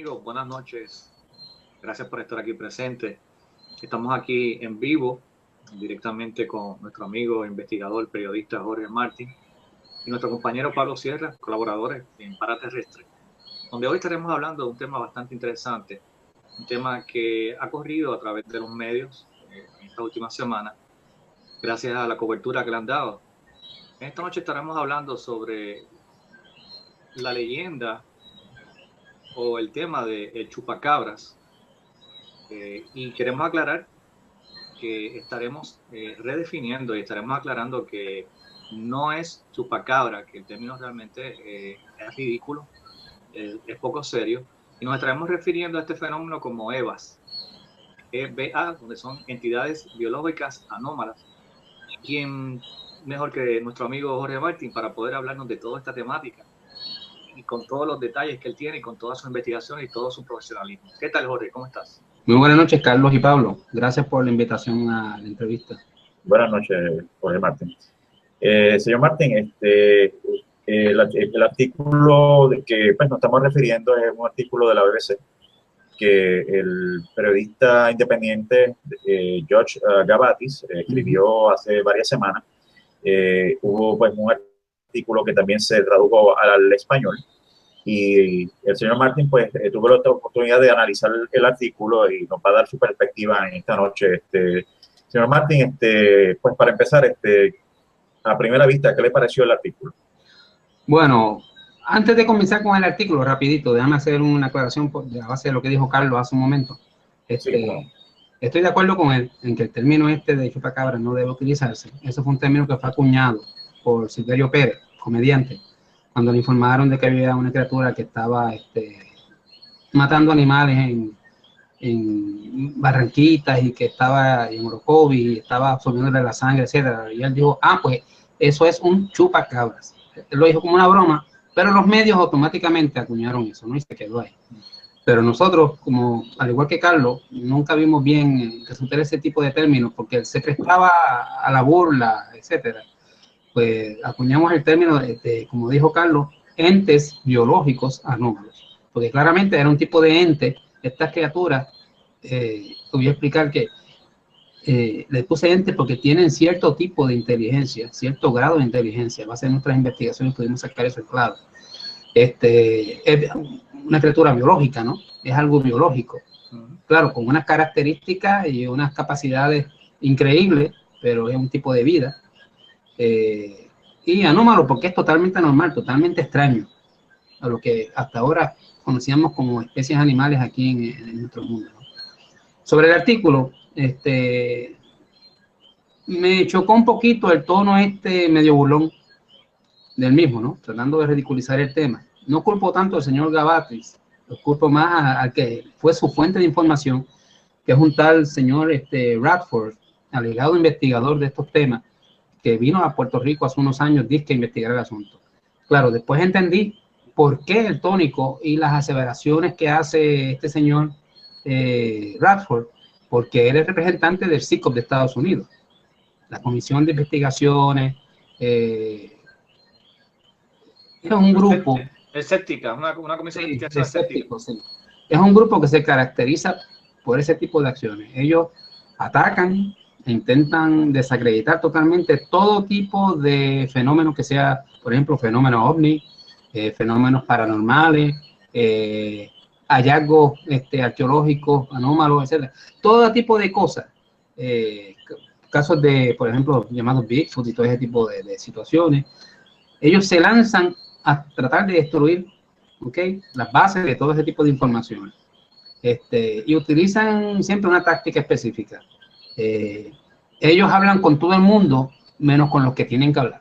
amigos, buenas noches. Gracias por estar aquí presente. Estamos aquí en vivo, directamente con nuestro amigo, investigador, periodista Jorge Martín y nuestro compañero Pablo Sierra, colaboradores en Paraterrestre, donde hoy estaremos hablando de un tema bastante interesante, un tema que ha corrido a través de los medios en esta última semana, gracias a la cobertura que le han dado. En esta noche estaremos hablando sobre la leyenda o el tema de el chupacabras, y queremos aclarar que estaremos redefiniendo y estaremos aclarando que no es chupacabra, que el término realmente es ridículo, es poco serio, y nos estaremos refiriendo a este fenómeno como EVAs, EVA, donde son entidades biológicas anómalas. ¿Quién mejor que nuestro amigo Jorge Martín para poder hablarnos de toda esta temática y con todos los detalles que él tiene, y con toda su investigación y todo su profesionalismo? ¿Qué tal, Jorge? ¿Cómo estás? Muy buenas noches, Carlos y Pablo. Gracias por la invitación a la entrevista. Buenas noches, Jorge Martín. Señor Martín, el artículo de que pues, nos estamos refiriendo es un artículo de la BBC que el periodista independiente George Gavatis escribió hace varias semanas. Hubo pues, un artículo que también se tradujo al español. Y el señor Martín pues tuvo la oportunidad de analizar el artículo y nos va a dar su perspectiva en esta noche. Señor Martín, pues para empezar, a primera vista, ¿qué le pareció el artículo? Bueno, antes de comenzar con el artículo, rapidito, déjame hacer una aclaración a base de lo que dijo Carlos hace un momento. Sí. Estoy de acuerdo con él en que el término de chupacabra no debe utilizarse. Eso fue un término que fue acuñado por Silverio Pérez, comediante, cuando le informaron de que había una criatura que estaba matando animales en Barranquitas y que estaba en Orocovi y estaba absorbiéndole la sangre, etcétera. Y él dijo, pues eso es un chupacabras. Él lo dijo como una broma, pero los medios automáticamente acuñaron eso, ¿no? Y se quedó ahí. Pero nosotros, como al igual que Carlos, nunca vimos bien resultar ese tipo de términos porque él se prestaba a la burla, etcétera. Pues acuñamos el término como dijo Carlos, entes biológicos anómalos, porque claramente era un tipo de ente. Estas criaturas, voy a explicar que le puse ente porque tienen cierto tipo de inteligencia, cierto grado de inteligencia. A base de nuestras investigaciones pudimos sacar eso claro. Es una criatura biológica, ¿no? Es algo biológico. Claro, con unas características y unas capacidades increíbles, pero es un tipo de vida. Y anómalo porque es totalmente anormal, totalmente extraño a lo que hasta ahora conocíamos como especies animales aquí en nuestro mundo, ¿no? Sobre el artículo, me chocó un poquito el tono medio burlón del mismo, ¿no? Tratando de ridiculizar el tema. No culpo tanto al señor Gavatis, lo culpo más al que fue su fuente de información, que es un tal señor Radford, alegado investigador de estos temas, que vino a Puerto Rico hace unos años, dice, a investigar el asunto. Claro, después entendí por qué el tónico y las aseveraciones que hace este señor Radford, porque él es representante del CICOP de Estados Unidos, la Comisión de Investigaciones. Es un grupo escéptica, una comisión de investigación escéptica. Sí. Es un grupo que se caracteriza por ese tipo de acciones. Ellos atacan e intentan desacreditar totalmente todo tipo de fenómenos que sea, por ejemplo, fenómenos ovni, fenómenos paranormales, hallazgos arqueológicos, anómalos, etcétera. Todo tipo de cosas. Casos de, por ejemplo, llamados Bigfoot y todo ese tipo de situaciones. Ellos se lanzan a tratar de destruir, las bases de todo ese tipo de información. Y utilizan siempre una táctica específica. Ellos hablan con todo el mundo, menos con los que tienen que hablar.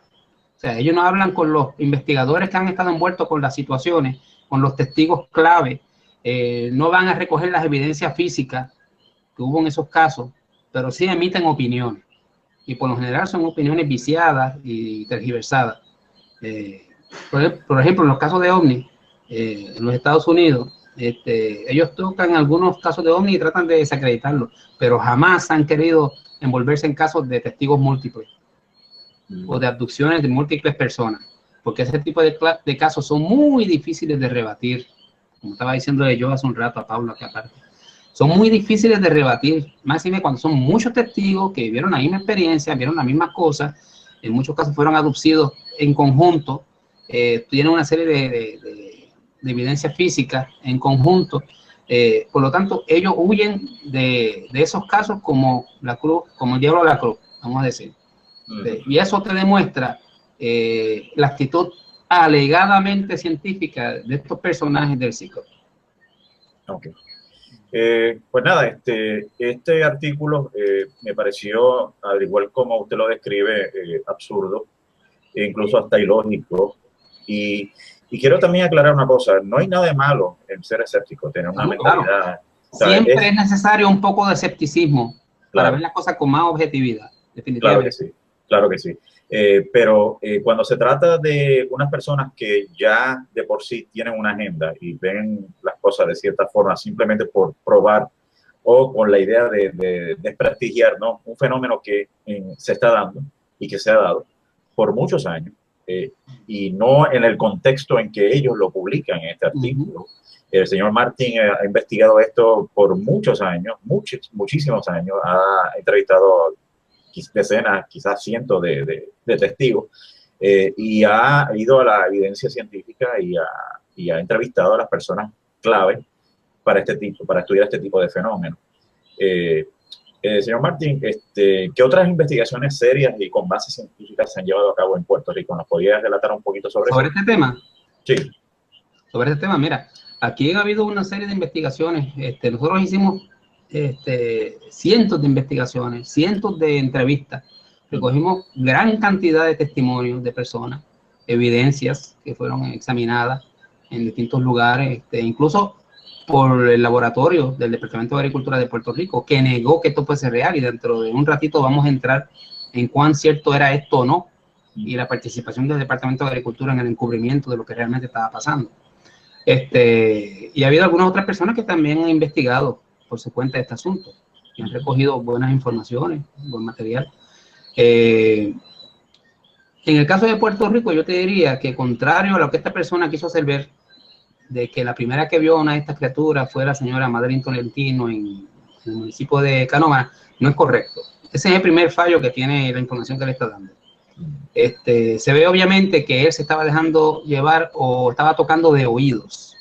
O sea, ellos no hablan con los investigadores que han estado envueltos con las situaciones, con los testigos clave, no van a recoger las evidencias físicas que hubo en esos casos, pero sí emiten opiniones. Y por lo general son opiniones viciadas y tergiversadas. Por ejemplo, en los casos de OVNI, en los Estados Unidos, ellos tocan algunos casos de OVNI y tratan de desacreditarlos, pero jamás han querido envolverse en casos de testigos múltiples o de abducciones de múltiples personas, porque ese tipo de casos son muy difíciles de rebatir como estaba diciéndole yo hace un rato a Pablo, que aparte, son muy difíciles de rebatir, máxime cuando son muchos testigos que vieron la misma experiencia, vieron las mismas cosas, en muchos casos fueron abducidos en conjunto, tienen una serie de evidencias físicas en conjunto, por lo tanto, ellos huyen de esos casos como la cruz, como el diablo a la cruz, vamos a decir. Y eso te demuestra la actitud alegadamente científica de estos personajes del ciclo. Okay. Pues nada, este artículo me pareció, al igual como usted lo describe, absurdo, e incluso hasta ilógico. Y quiero también aclarar una cosa, no hay nada de malo en ser escéptico, tener una mentalidad. Claro. Siempre es necesario un poco de escepticismo para claro, ver las cosas con más objetividad, definitivamente. Claro que sí. Pero cuando se trata de unas personas que ya de por sí tienen una agenda y ven las cosas de cierta forma simplemente por probar o con la idea de desprestigiar, ¿no?, un fenómeno que se está dando y que se ha dado por muchos años, y no en el contexto en que ellos lo publican en este artículo. El señor Martin ha investigado esto por muchos años, muchísimos años, ha entrevistado decenas, quizás cientos de testigos, y ha ido a la evidencia científica y ha entrevistado a las personas clave para estudiar este tipo de fenómenos. Señor Martin, ¿qué otras investigaciones serias y con bases científicas se han llevado a cabo en Puerto Rico? ¿Nos podrías relatar un poquito sobre eso? ¿Sobre este tema? Sí. Sobre este tema, mira, aquí ha habido una serie de investigaciones. Nosotros hicimos cientos de investigaciones, cientos de entrevistas. Recogimos gran cantidad de testimonios de personas, evidencias que fueron examinadas en distintos lugares, incluso por el laboratorio del Departamento de Agricultura de Puerto Rico, que negó que esto fuese real, y dentro de un ratito vamos a entrar en cuán cierto era esto o no, y la participación del Departamento de Agricultura en el encubrimiento de lo que realmente estaba pasando. Y ha habido algunas otras personas que también han investigado por su cuenta este asunto, y han recogido buenas informaciones, buen material. En el caso de Puerto Rico, yo te diría que, contrario a lo que esta persona quiso hacer ver, de que la primera que vio a una de estas criaturas fue la señora Madeline Tolentino en el municipio de Canóvanas, no es correcto. Ese es el primer fallo que tiene la información que le está dando. Se ve obviamente que él se estaba dejando llevar o estaba tocando de oídos.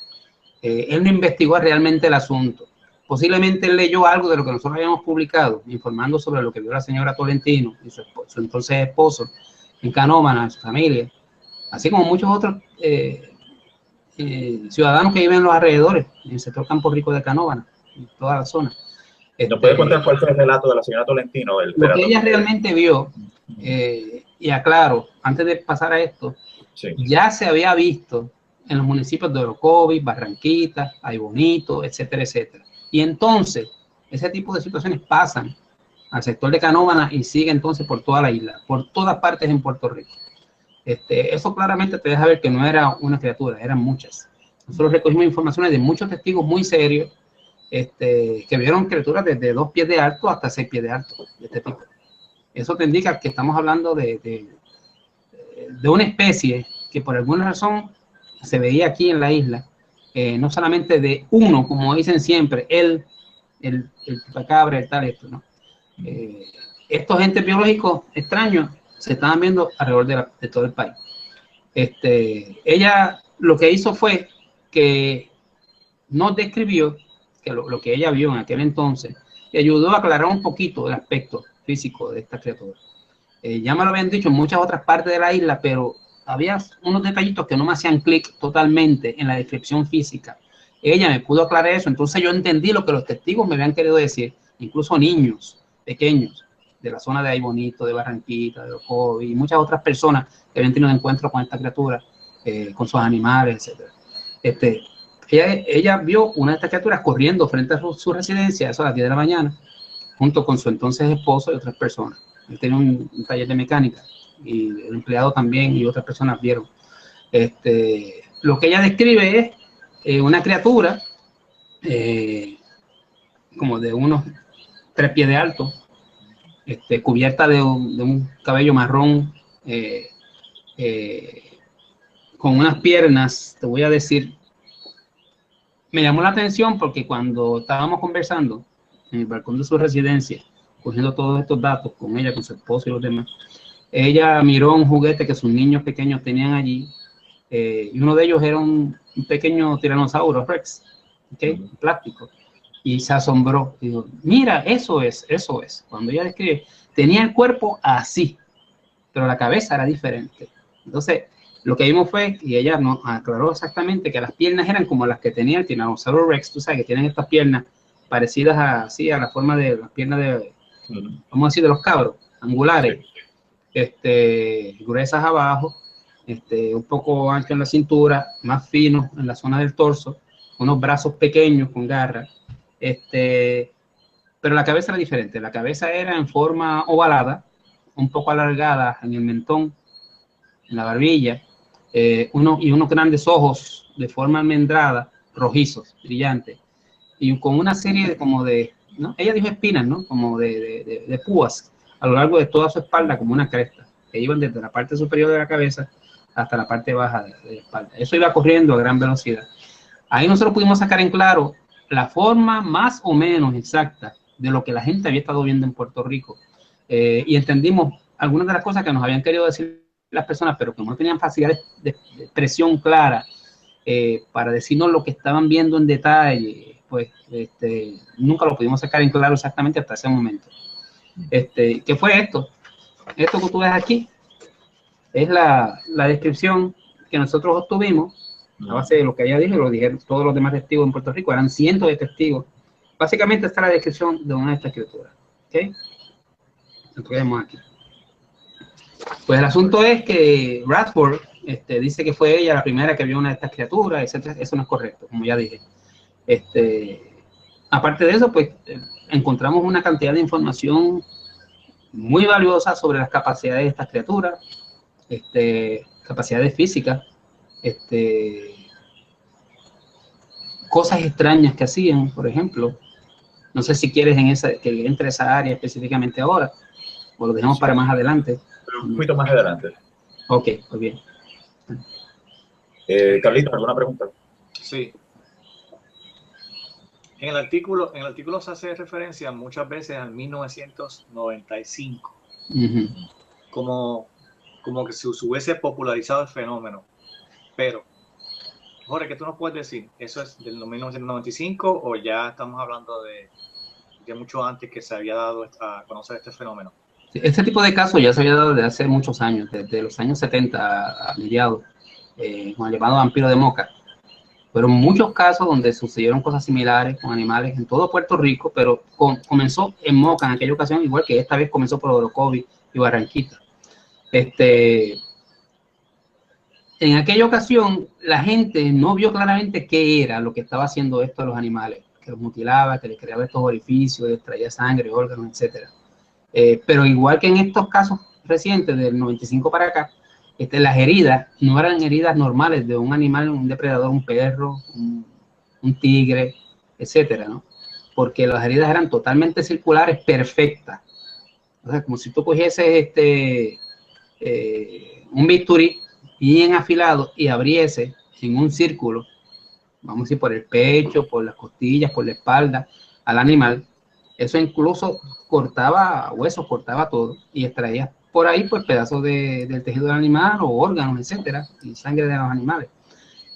Él no investigó realmente el asunto. Posiblemente él leyó algo de lo que nosotros habíamos publicado, informando sobre lo que vio la señora Tolentino y su entonces esposo en Canóvanas, su familia, así como muchos otros ciudadanos que viven en los alrededores, en el sector Campo Rico de Canóvanas, en toda la zona. ¿Nos puede contar cuál fue el relato de la señora Tolentino? Lo que ella realmente vio, y aclaro, antes de pasar a esto, sí, ya se había visto en los municipios de Orocovis, Barranquita, Ay Bonito, etcétera, etcétera. Y entonces, ese tipo de situaciones pasan al sector de Canóvanas y sigue entonces por toda la isla, por todas partes en Puerto Rico. Eso claramente te deja ver que no era una criatura, eran muchas. Nosotros recogimos informaciones de muchos testigos muy serios, que vieron criaturas desde 2 pies de alto hasta 6 pies de alto, de este tipo. Eso te indica que estamos hablando de una especie que por alguna razón se veía aquí en la isla, no solamente de uno, como dicen siempre, el chupacabra, el tal, esto, ¿no? Estos entes biológicos extraños se estaban viendo alrededor de todo el país. Ella lo que hizo fue que nos describió que lo que ella vio en aquel entonces y ayudó a aclarar un poquito el aspecto físico de esta criatura. Ya me lo habían dicho en muchas otras partes de la isla, pero había unos detallitos que no me hacían clic totalmente en la descripción física. Ella me pudo aclarar eso, entonces yo entendí lo que los testigos me habían querido decir, incluso niños pequeños de la zona de Ay Bonito, de Barranquita, de Orocovis y muchas otras personas que habían tenido encuentro con esta criatura, con sus animales, etc. Ella vio una de estas criaturas corriendo frente a su residencia, eso a las 10 de la mañana, junto con su entonces esposo y otras personas. Él tenía un taller de mecánica y el empleado también y otras personas vieron. Lo que ella describe es una criatura como de unos 3 pies de alto, cubierta de un cabello marrón, con unas piernas, te voy a decir, me llamó la atención porque cuando estábamos conversando en el balcón de su residencia, cogiendo todos estos datos con ella, con su esposo y los demás, ella miró un juguete que sus niños pequeños tenían allí, y uno de ellos era un pequeño tiranosaurio Rex, ¿okay? Plástico, y se asombró. Digo, mira, eso es. Cuando ella describe, tenía el cuerpo así, pero la cabeza era diferente. Entonces, lo que vimos fue, y ella nos aclaró exactamente, que las piernas eran como las que tenía el tiranosaurio Rex, tú sabes, que tienen estas piernas parecidas a la forma de las piernas de, vamos a decir, de los cabros, angulares, gruesas abajo, un poco ancho en la cintura, más fino en la zona del torso, unos brazos pequeños con garras, pero la cabeza era diferente. La cabeza era en forma ovalada, un poco alargada en el mentón, en la barbilla, y unos grandes ojos de forma almendrada, rojizos, brillantes, y con una serie de como de, ¿no? Ella dijo espinas, ¿no? Como de púas a lo largo de toda su espalda, como una cresta, que iban desde la parte superior de la cabeza hasta la parte baja de la espalda. Eso iba corriendo a gran velocidad. Ahí nosotros pudimos sacar en claro la forma más o menos exacta de lo que la gente había estado viendo en Puerto Rico, y entendimos algunas de las cosas que nos habían querido decir las personas, pero que no tenían facilidad de expresión clara, para decirnos lo que estaban viendo en detalle, pues nunca lo pudimos sacar en claro exactamente hasta ese momento. ¿Qué fue esto? Esto que tú ves aquí es la descripción que nosotros obtuvimos a base de lo que ella dijo, lo dijeron todos los demás testigos en Puerto Rico, eran cientos de testigos. Básicamente está la descripción de una de estas criaturas. ¿Okay? Entonces vemos aquí. Pues el asunto es que Radford dice que fue ella la primera que vio una de estas criaturas, etcétera. Eso no es correcto, como ya dije. Aparte de eso, pues encontramos una cantidad de información muy valiosa sobre las capacidades de estas criaturas, capacidades físicas, cosas extrañas que hacían, por ejemplo. No sé si quieres que entre esa área específicamente ahora, o lo dejamos para más adelante. Un poquito más adelante. Ok, muy bien. Carlitos, ¿alguna pregunta? Sí. En el artículo se hace referencia muchas veces al 1995, como que se hubiese popularizado el fenómeno. Pero, Jorge, ¿qué tú nos puedes decir? ¿Eso es del 1995 o ya estamos hablando de mucho antes que se había dado a conocer este fenómeno? Este tipo de casos ya se había dado desde hace muchos años, desde los años 70 a mediados, con el llamado vampiro de Moca. Fueron muchos casos donde sucedieron cosas similares con animales en todo Puerto Rico, pero comenzó en Moca en aquella ocasión, igual que esta vez comenzó por Orocovis y Barranquita. En aquella ocasión, la gente no vio claramente qué era lo que estaba haciendo esto a los animales, que los mutilaba, que les creaba estos orificios, les traía sangre, órganos, etc. Pero igual que en estos casos recientes, del 95 para acá, las heridas no eran heridas normales de un animal, un depredador, un perro, un tigre, etcétera, ¿no? Porque las heridas eran totalmente circulares, perfectas. O sea, como si tú cogieses un bisturí bien afilado y abriese en un círculo, vamos a decir, por el pecho, por las costillas, por la espalda, al animal. Eso incluso cortaba huesos, cortaba todo y extraía por ahí pues pedazos del tejido del animal o órganos, etcétera, y sangre de los animales.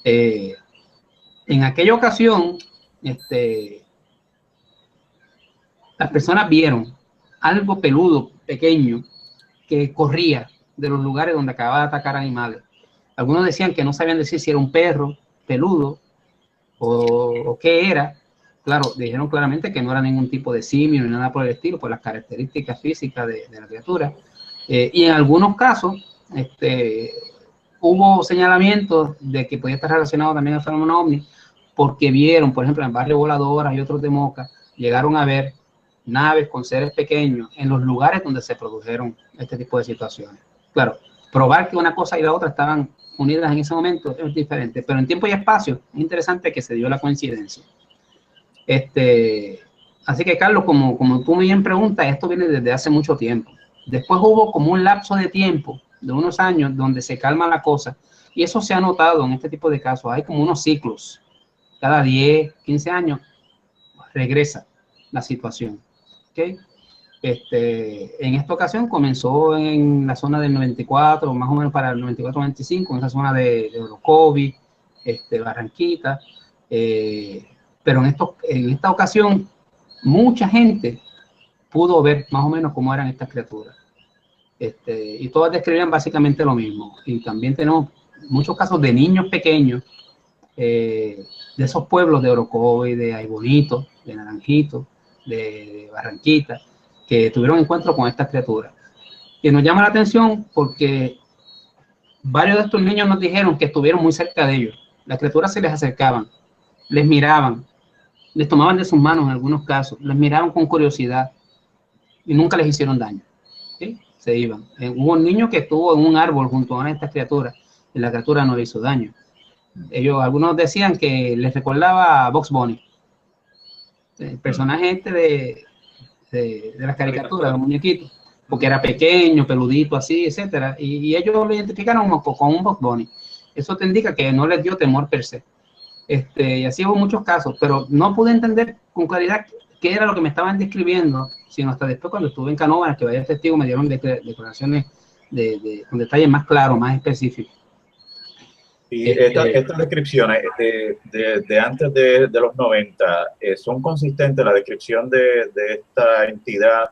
En aquella ocasión, las personas vieron algo peludo, pequeño, que corría de los lugares donde acababa de atacar animales. Algunos decían que no sabían decir si era un perro peludo o qué era. Claro, dijeron claramente que no era ningún tipo de simio ni nada por el estilo, por las características físicas de la criatura. Y en algunos casos hubo señalamientos de que podía estar relacionado también al fenómeno ovni, porque vieron, por ejemplo, en el barrio Voladoras y otros de Moca, llegaron a ver naves con seres pequeños en los lugares donde se produjeron este tipo de situaciones. Claro, probar que una cosa y la otra estaban unidas en ese momento es diferente, pero en tiempo y espacio es interesante que se dio la coincidencia. Así que, Carlos, como tú me bien preguntas, esto viene desde hace mucho tiempo. Después hubo como un lapso de tiempo, de unos años, donde se calma la cosa, y eso se ha notado en este tipo de casos. Hay como unos ciclos. cada 10, 15 años regresa la situación. ¿Okay? En esta ocasión comenzó en la zona del 94, más o menos para el 94-95, en esa zona de Orocovi, Barranquita, pero en esta ocasión mucha gente pudo ver más o menos cómo eran estas criaturas. Y todas describían básicamente lo mismo. Y también tenemos muchos casos de niños pequeños de esos pueblos de Orocovi, de Aybonito, de Naranjito, de Barranquita, que tuvieron encuentro con estas criaturas. Y nos llama la atención porque varios de estos niños nos dijeron que estuvieron muy cerca de ellos. Las criaturas se les acercaban, les miraban, les tomaban de sus manos en algunos casos, les miraban con curiosidad y nunca les hicieron daño. ¿Sí? Se iban. Hubo un niño que estuvo en un árbol junto a estas criaturas y la criatura no le hizo daño. Algunos decían que les recordaba a Bugs Bunny, el personaje de las caricaturas, de los muñequitos, porque era pequeño, peludito, así, etcétera, y ellos lo identificaron con un Bugs Bunny. Eso te indica que no les dio temor per se. Y así hubo muchos casos, pero no pude entender con claridad qué era lo que me estaban describiendo, sino hasta después cuando estuve en Canóvanas, que varios testigos me dieron declaraciones con detalles más claros, más específicos. Y estas descripciones de antes de los 90 son consistentes, la descripción de esta entidad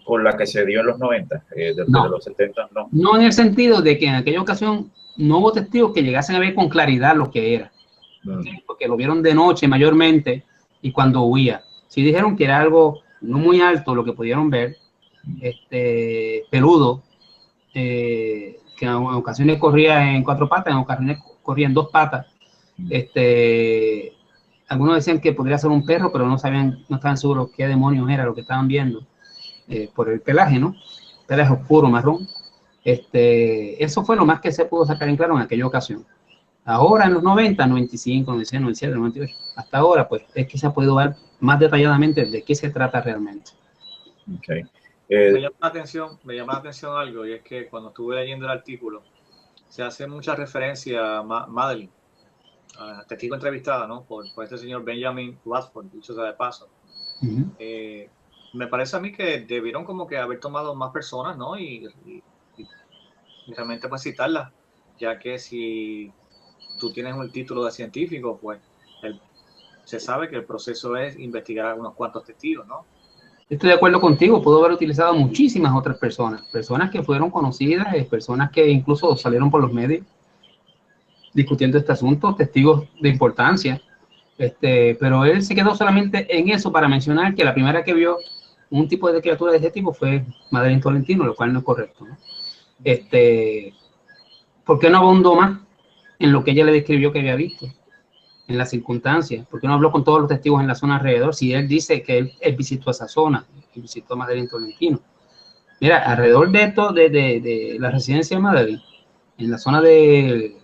con la que se dio en los 90, desde los 70, no. No en el sentido de que en aquella ocasión no hubo testigos que llegasen a ver con claridad lo que era, ¿sí? Porque lo vieron de noche mayormente y cuando huía. Sí dijeron que era algo no muy alto lo que pudieron ver, peludo, que en ocasiones corría en 4 patas, en ocasiones corría en 2 patas. Algunos decían que podría ser un perro, pero no estaban seguros qué demonios era lo que estaban viendo, por el pelaje, ¿no? Pelaje oscuro, marrón. Eso fue lo más que se pudo sacar en claro en aquella ocasión. Ahora en los 90, 95, 96, 97, 98, hasta ahora, pues es que se ha podido ver más detalladamente de qué se trata realmente. Okay. Me llama la atención algo, y es que cuando estuve leyendo el artículo, se hace mucha referencia a Madeline, testigo entrevistada, ¿no? por este señor Benjamin Radford, dicho sea de paso. Me parece a mí que debieron como que haber tomado más personas, ¿no? Y realmente pues citarlas, ya que si tú tienes un título de científico, pues se sabe que el proceso es investigar a unos cuantos testigos, ¿no? Estoy de acuerdo contigo, pudo haber utilizado muchísimas otras personas que fueron conocidas, personas que incluso salieron por los medios discutiendo este asunto, testigos de importancia, pero él se quedó solamente en eso para mencionar que la primera que vio un tipo de criatura de este tipo fue Madeline Tolentino, lo cual no es correcto, ¿no? ¿Por qué no abundó más en lo que ella le describió que había visto, en las circunstancias? ¿Por qué no habló con todos los testigos en la zona alrededor? Si él dice que él visitó esa zona, y visitó Madeline Tolentino. Mira, alrededor de esto, de la residencia de Madeline, en la zona del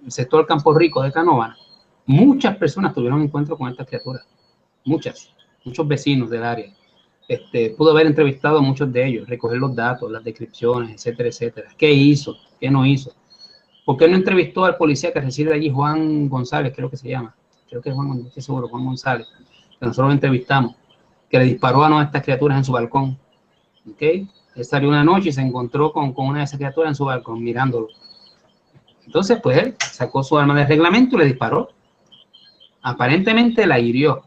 sector Campo Rico de Canóvanas, muchas personas tuvieron encuentro con estas criaturas. Muchos vecinos del área. Pudo haber entrevistado a muchos de ellos, recoger los datos, las descripciones, etcétera, etcétera. ¿Qué hizo? ¿Qué no hizo? ¿Por qué no entrevistó al policía que reside allí, Juan González, creo que se llama? Creo que es Juan, no estoy seguro, Juan González, que nosotros lo entrevistamos, que le disparó a estas criaturas en su balcón. ¿Ok? Él salió una noche y se encontró con una de esas criaturas en su balcón, mirándolo. Entonces, pues él sacó su arma de reglamento y le disparó. Aparentemente la hirió,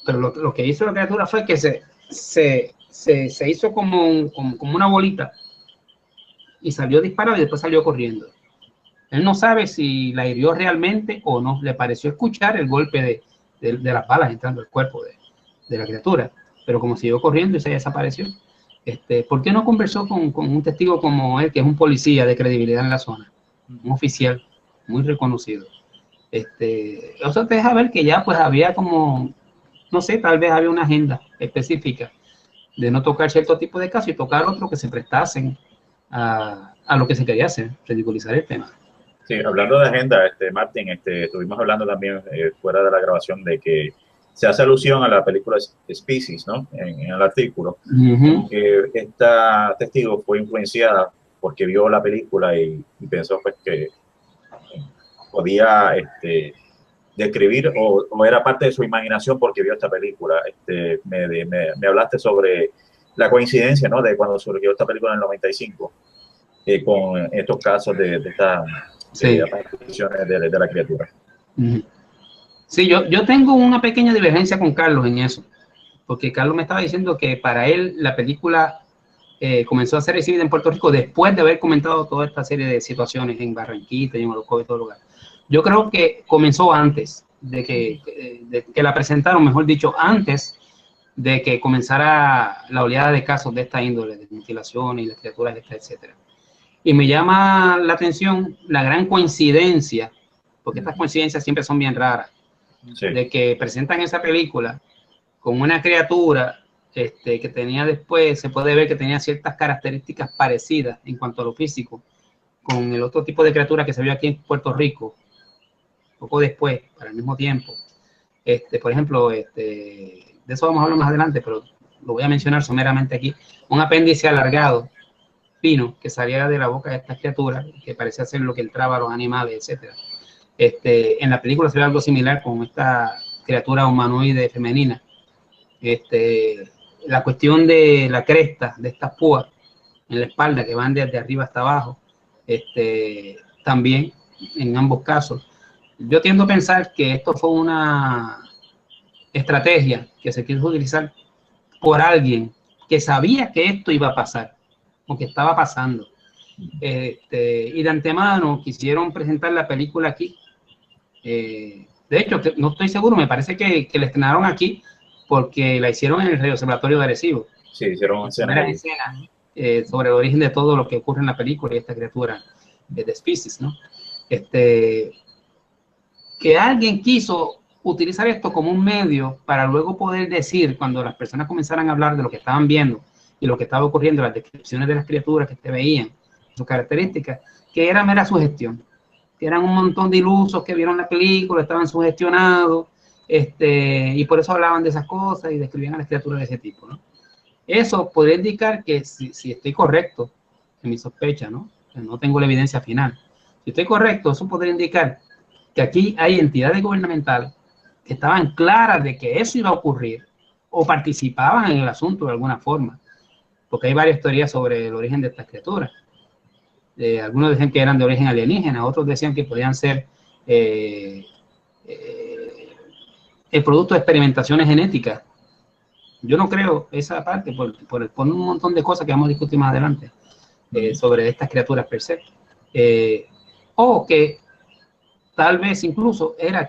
pero lo que hizo la criatura fue que se hizo como una bolita y salió disparado y después salió corriendo. Él no sabe si la hirió realmente o no. Le pareció escuchar el golpe de las balas entrando al cuerpo de la criatura, pero como siguió corriendo y se desapareció. ¿Por qué no conversó con un testigo como él, que es un policía de credibilidad en la zona, un oficial muy reconocido? Eso te deja ver que ya pues había como, no sé, tal vez había una agenda específica de no tocar cierto tipo de casos y tocar otros que se prestasen a lo que se quería hacer, ridiculizar el tema. Sí, hablando de agenda, Martín, estuvimos hablando también fuera de la grabación de que se hace alusión a la película Species, ¿no? En el artículo, que esta testigo fue influenciada porque vio la película y pensó pues que podía escribir o era parte de su imaginación porque vio esta película. Me hablaste sobre la coincidencia, ¿no? De cuando surgió esta película en el 95, con estos casos de estas Sí. apariciones de la criatura. Sí, yo tengo una pequeña divergencia con Carlos en eso, porque Carlos me estaba diciendo que para él la película comenzó a ser recibida en Puerto Rico después de haber comentado toda esta serie de situaciones en Barranquita y en Orocovis y todo lugar. Yo creo que comenzó antes de que la presentaron, mejor dicho, antes de que comenzara la oleada de casos de esta índole, de mutilación y las criaturas, etcétera. Y me llama la atención la gran coincidencia, porque estas coincidencias siempre son bien raras, sí, de que presentan esa película con una criatura que tenía después, se puede ver que tenía ciertas características parecidas en cuanto a lo físico con el otro tipo de criatura que se vio aquí en Puerto Rico, poco después, para el mismo tiempo. Por ejemplo, de eso vamos a hablar más adelante, pero lo voy a mencionar someramente aquí. Un apéndice alargado, fino, que salía de la boca de esta criatura, que parecía ser lo que entraba a los animales, etc. En la película se ve algo similar con esta criatura humanoide femenina. La cuestión de la cresta, de estas púas en la espalda que van desde arriba hasta abajo, también en ambos casos. Yo tiendo a pensar que esto fue una estrategia que se quiso utilizar por alguien que sabía que esto iba a pasar, o que estaba pasando. Y de antemano quisieron presentar la película aquí. De hecho, no estoy seguro, me parece que la estrenaron aquí porque la hicieron en el Radio Observatorio de Arecibo. Sí, hicieron escenas sobre el origen de todo lo que ocurre en la película y esta criatura de Species, ¿no? Que alguien quiso utilizar esto como un medio para luego poder decir, cuando las personas comenzaran a hablar de lo que estaban viendo y lo que estaba ocurriendo, las descripciones de las criaturas que te veían, sus características, que era mera sugestión, que eran un montón de ilusos que vieron la película, estaban sugestionados, y por eso hablaban de esas cosas y describían a las criaturas de ese tipo, ¿no? Eso podría indicar que si estoy correcto en mi sospecha, ¿no? No tengo la evidencia final. Si estoy correcto, eso podría indicar que aquí hay entidades gubernamentales que estaban claras de que eso iba a ocurrir o participaban en el asunto de alguna forma, porque hay varias teorías sobre el origen de estas criaturas. Algunos decían que eran de origen alienígena, otros decían que podían ser el producto de experimentaciones genéticas. Yo no creo esa parte por un montón de cosas que vamos a discutir más adelante sobre estas criaturas per se. O que tal vez incluso era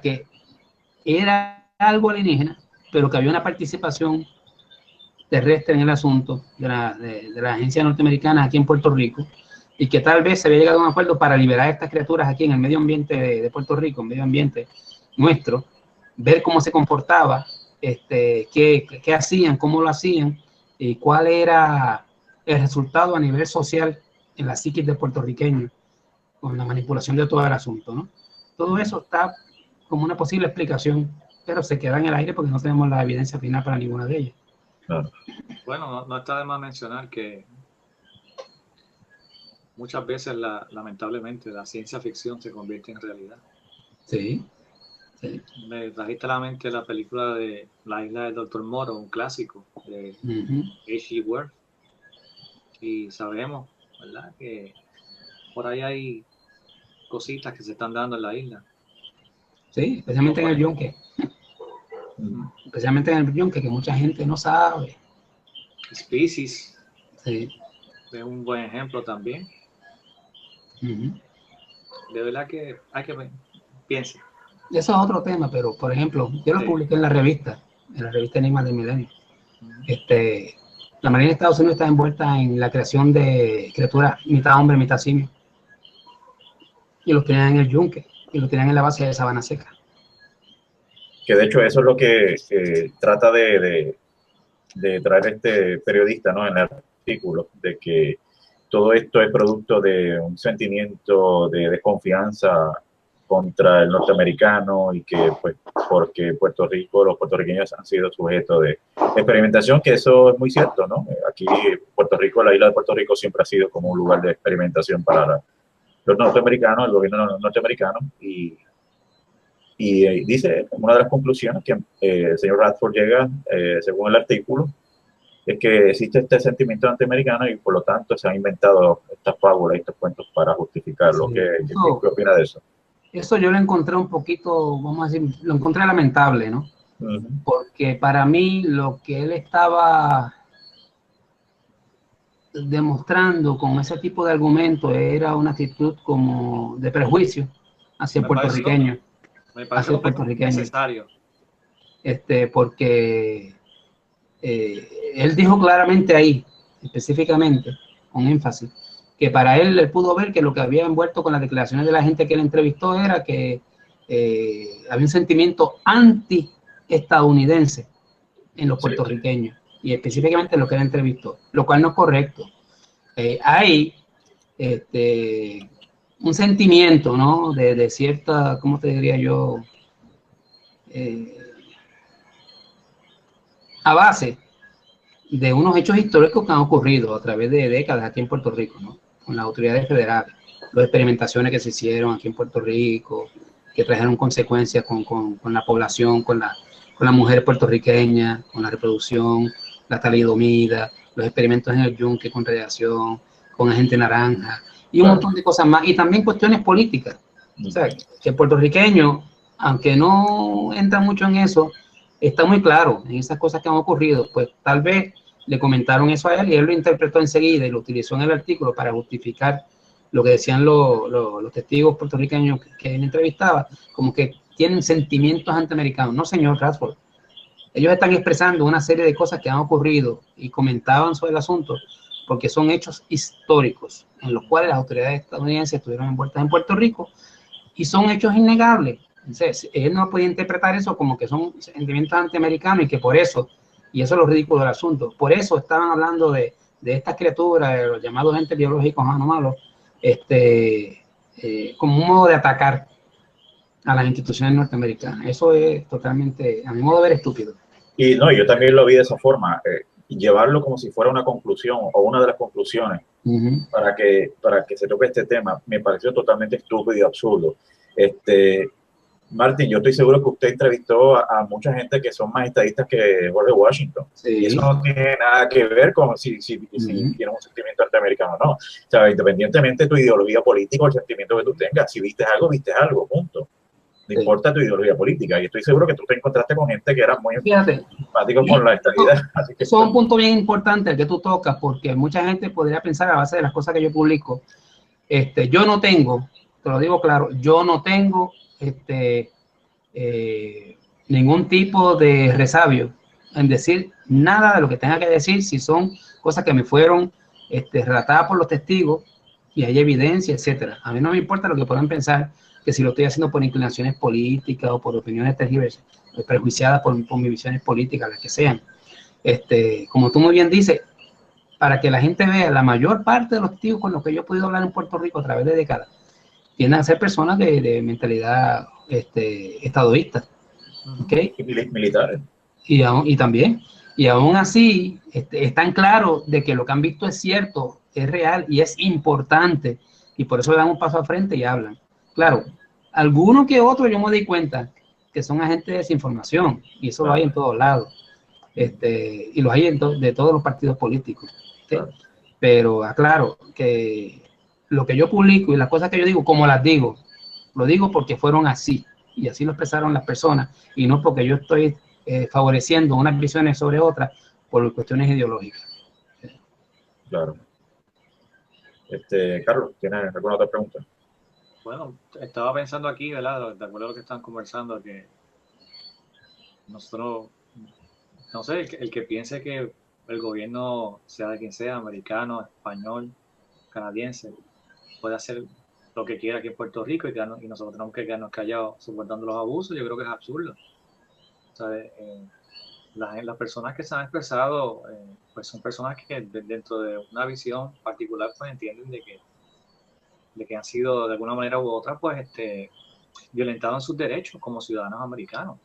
algo alienígena, pero que había una participación terrestre en el asunto de la agencia norteamericana aquí en Puerto Rico, y que tal vez se había llegado a un acuerdo para liberar a estas criaturas aquí en el medio ambiente de Puerto Rico, en medio ambiente nuestro, ver cómo se comportaba, qué hacían, cómo lo hacían, y cuál era el resultado a nivel social en la psiquis del puertorriqueño, con la manipulación de todo el asunto, ¿no? Todo eso está como una posible explicación, pero se queda en el aire porque no tenemos la evidencia final para ninguna de ellas. Claro. Bueno, no está de más mencionar que muchas veces, lamentablemente, la ciencia ficción se convierte en realidad. Sí. Me trajiste a la mente la película de La isla del Dr. Moreau, un clásico de H.G. Wells. Y sabemos, ¿verdad?, que por ahí hay cositas que se están dando en la isla. Sí, especialmente en el Yunque. Especialmente en el Yunque, que mucha gente no sabe. Species. Sí. Es un buen ejemplo también. De verdad que hay que piense. Eso es otro tema, pero por ejemplo, yo lo publiqué en la revista Enigmas del Milenio. La Marina de Estados Unidos está envuelta en la creación de criaturas mitad hombre, mitad simio. Y los tenían en el Yunque, y los tenían en la base de Sabana Seca. Que de hecho eso es lo que trata de traer este periodista, ¿no?, en el artículo, de que todo esto es producto de un sentimiento de desconfianza contra el norteamericano, y que pues porque Puerto Rico, los puertorriqueños han sido sujetos de experimentación, que eso es muy cierto, ¿no? Aquí Puerto Rico, la isla de Puerto Rico siempre ha sido como un lugar de experimentación para los norteamericanos, el gobierno norteamericano, y Y dice, una de las conclusiones que el señor Radford llega, según el artículo, es que existe este sentimiento antiamericano y por lo tanto se han inventado estas fábulas y estos cuentos para justificarlo. Sí. ¿Qué opina de eso? Eso yo lo encontré un poquito, vamos a decir, lo encontré lamentable, ¿no? Porque para mí lo que él estaba demostrando con ese tipo de argumento era una actitud como de prejuicio hacia el puertorriqueño. Me parece un poco necesario. Porque él dijo claramente ahí, específicamente, con énfasis, que para él pudo ver que lo que había envuelto con las declaraciones de la gente que él entrevistó era que había un sentimiento anti-estadounidense en los puertorriqueños, y específicamente en lo que él entrevistó, lo cual no es correcto. Hay un sentimiento, ¿no? De cierta, ¿cómo te diría yo? A base de unos hechos históricos que han ocurrido a través de décadas aquí en Puerto Rico, ¿no? Con las autoridades federales, las experimentaciones que se hicieron aquí en Puerto Rico, que trajeron consecuencias con la población, con la mujer puertorriqueña, con la reproducción, la talidomida, los experimentos en el yunque con radiación, con agente naranja, y un montón de cosas más, y también cuestiones políticas. O sea, que el puertorriqueño, aunque no entra mucho en eso, está muy claro en esas cosas que han ocurrido. Pues tal vez le comentaron eso a él y él lo interpretó enseguida y lo utilizó en el artículo para justificar lo que decían los testigos puertorriqueños que él entrevistaba, como que tienen sentimientos antiamericanos. No, señor Radford. Ellos están expresando una serie de cosas que han ocurrido y comentaban sobre el asunto porque son hechos históricos en los cuales las autoridades estadounidenses estuvieron envueltas en Puerto Rico y son hechos innegables. Entonces, él no podía interpretar eso como que son sentimientos antiamericanos y que por eso, y eso es lo ridículo del asunto, por eso estaban hablando de estas criaturas, de los llamados entes biológicos anómalos, como un modo de atacar a las instituciones norteamericanas. Eso es totalmente, a mi modo de ver, estúpido. Y no, yo también lo vi de esa forma, llevarlo como si fuera una conclusión o una de las conclusiones para que se toque este tema, me pareció totalmente estúpido y absurdo. Martín, yo estoy seguro que usted entrevistó a mucha gente que son más estadistas que George Washington. Sí. Y eso no tiene nada que ver con si tienes un sentimiento antiamericano o no. O sea, independientemente de tu ideología política o el sentimiento que tú tengas, si viste algo, punto. No importa tu ideología política. Y estoy seguro que tú te encontraste con gente que era muy empático con la estadidad. Así que eso es un punto bien importante el que tú tocas, porque mucha gente podría pensar a base de las cosas que yo publico. Yo no tengo, te lo digo claro, yo no tengo ningún tipo de resabio en decir nada de lo que tenga que decir si son cosas que me fueron relatadas por los testigos y hay evidencia, etcétera. A mí no me importa lo que puedan pensar, que si lo estoy haciendo por inclinaciones políticas o por opiniones tergiversas, prejuiciadas por mis visiones políticas, las que sean. Como tú muy bien dices, para que la gente vea, la mayor parte de los testigos con los que yo he podido hablar en Puerto Rico a través de décadas tienden a ser personas de mentalidad estadoísta, ¿okay? Militares. Y también, y aún así, están claros de que lo que han visto es cierto, es real y es importante, y por eso le dan un paso al frente y hablan. Claro, algunos que otros yo me doy cuenta que son agentes de desinformación, y eso lo hay en todos lados, y lo hay de todos los partidos políticos. ¿Okay? Pero aclaro que lo que yo publico y las cosas que yo digo, como las digo, lo digo porque fueron así, y así lo expresaron las personas, y no porque yo estoy favoreciendo unas visiones sobre otras por cuestiones ideológicas. Claro. Carlos, ¿tienes alguna otra pregunta? Bueno, estaba pensando aquí, ¿verdad? De acuerdo a lo que están conversando, que nosotros, no sé, el que piense que el gobierno, sea de quien sea, americano, español, canadiense, puede hacer lo que quiera aquí en Puerto Rico y nosotros tenemos que quedarnos callados soportando los abusos, yo creo que es absurdo. ¿Sabes? Las personas que se han expresado, pues son personas que dentro de una visión particular pues entienden de que han sido de alguna manera u otra pues violentados en sus derechos como ciudadanos americanos.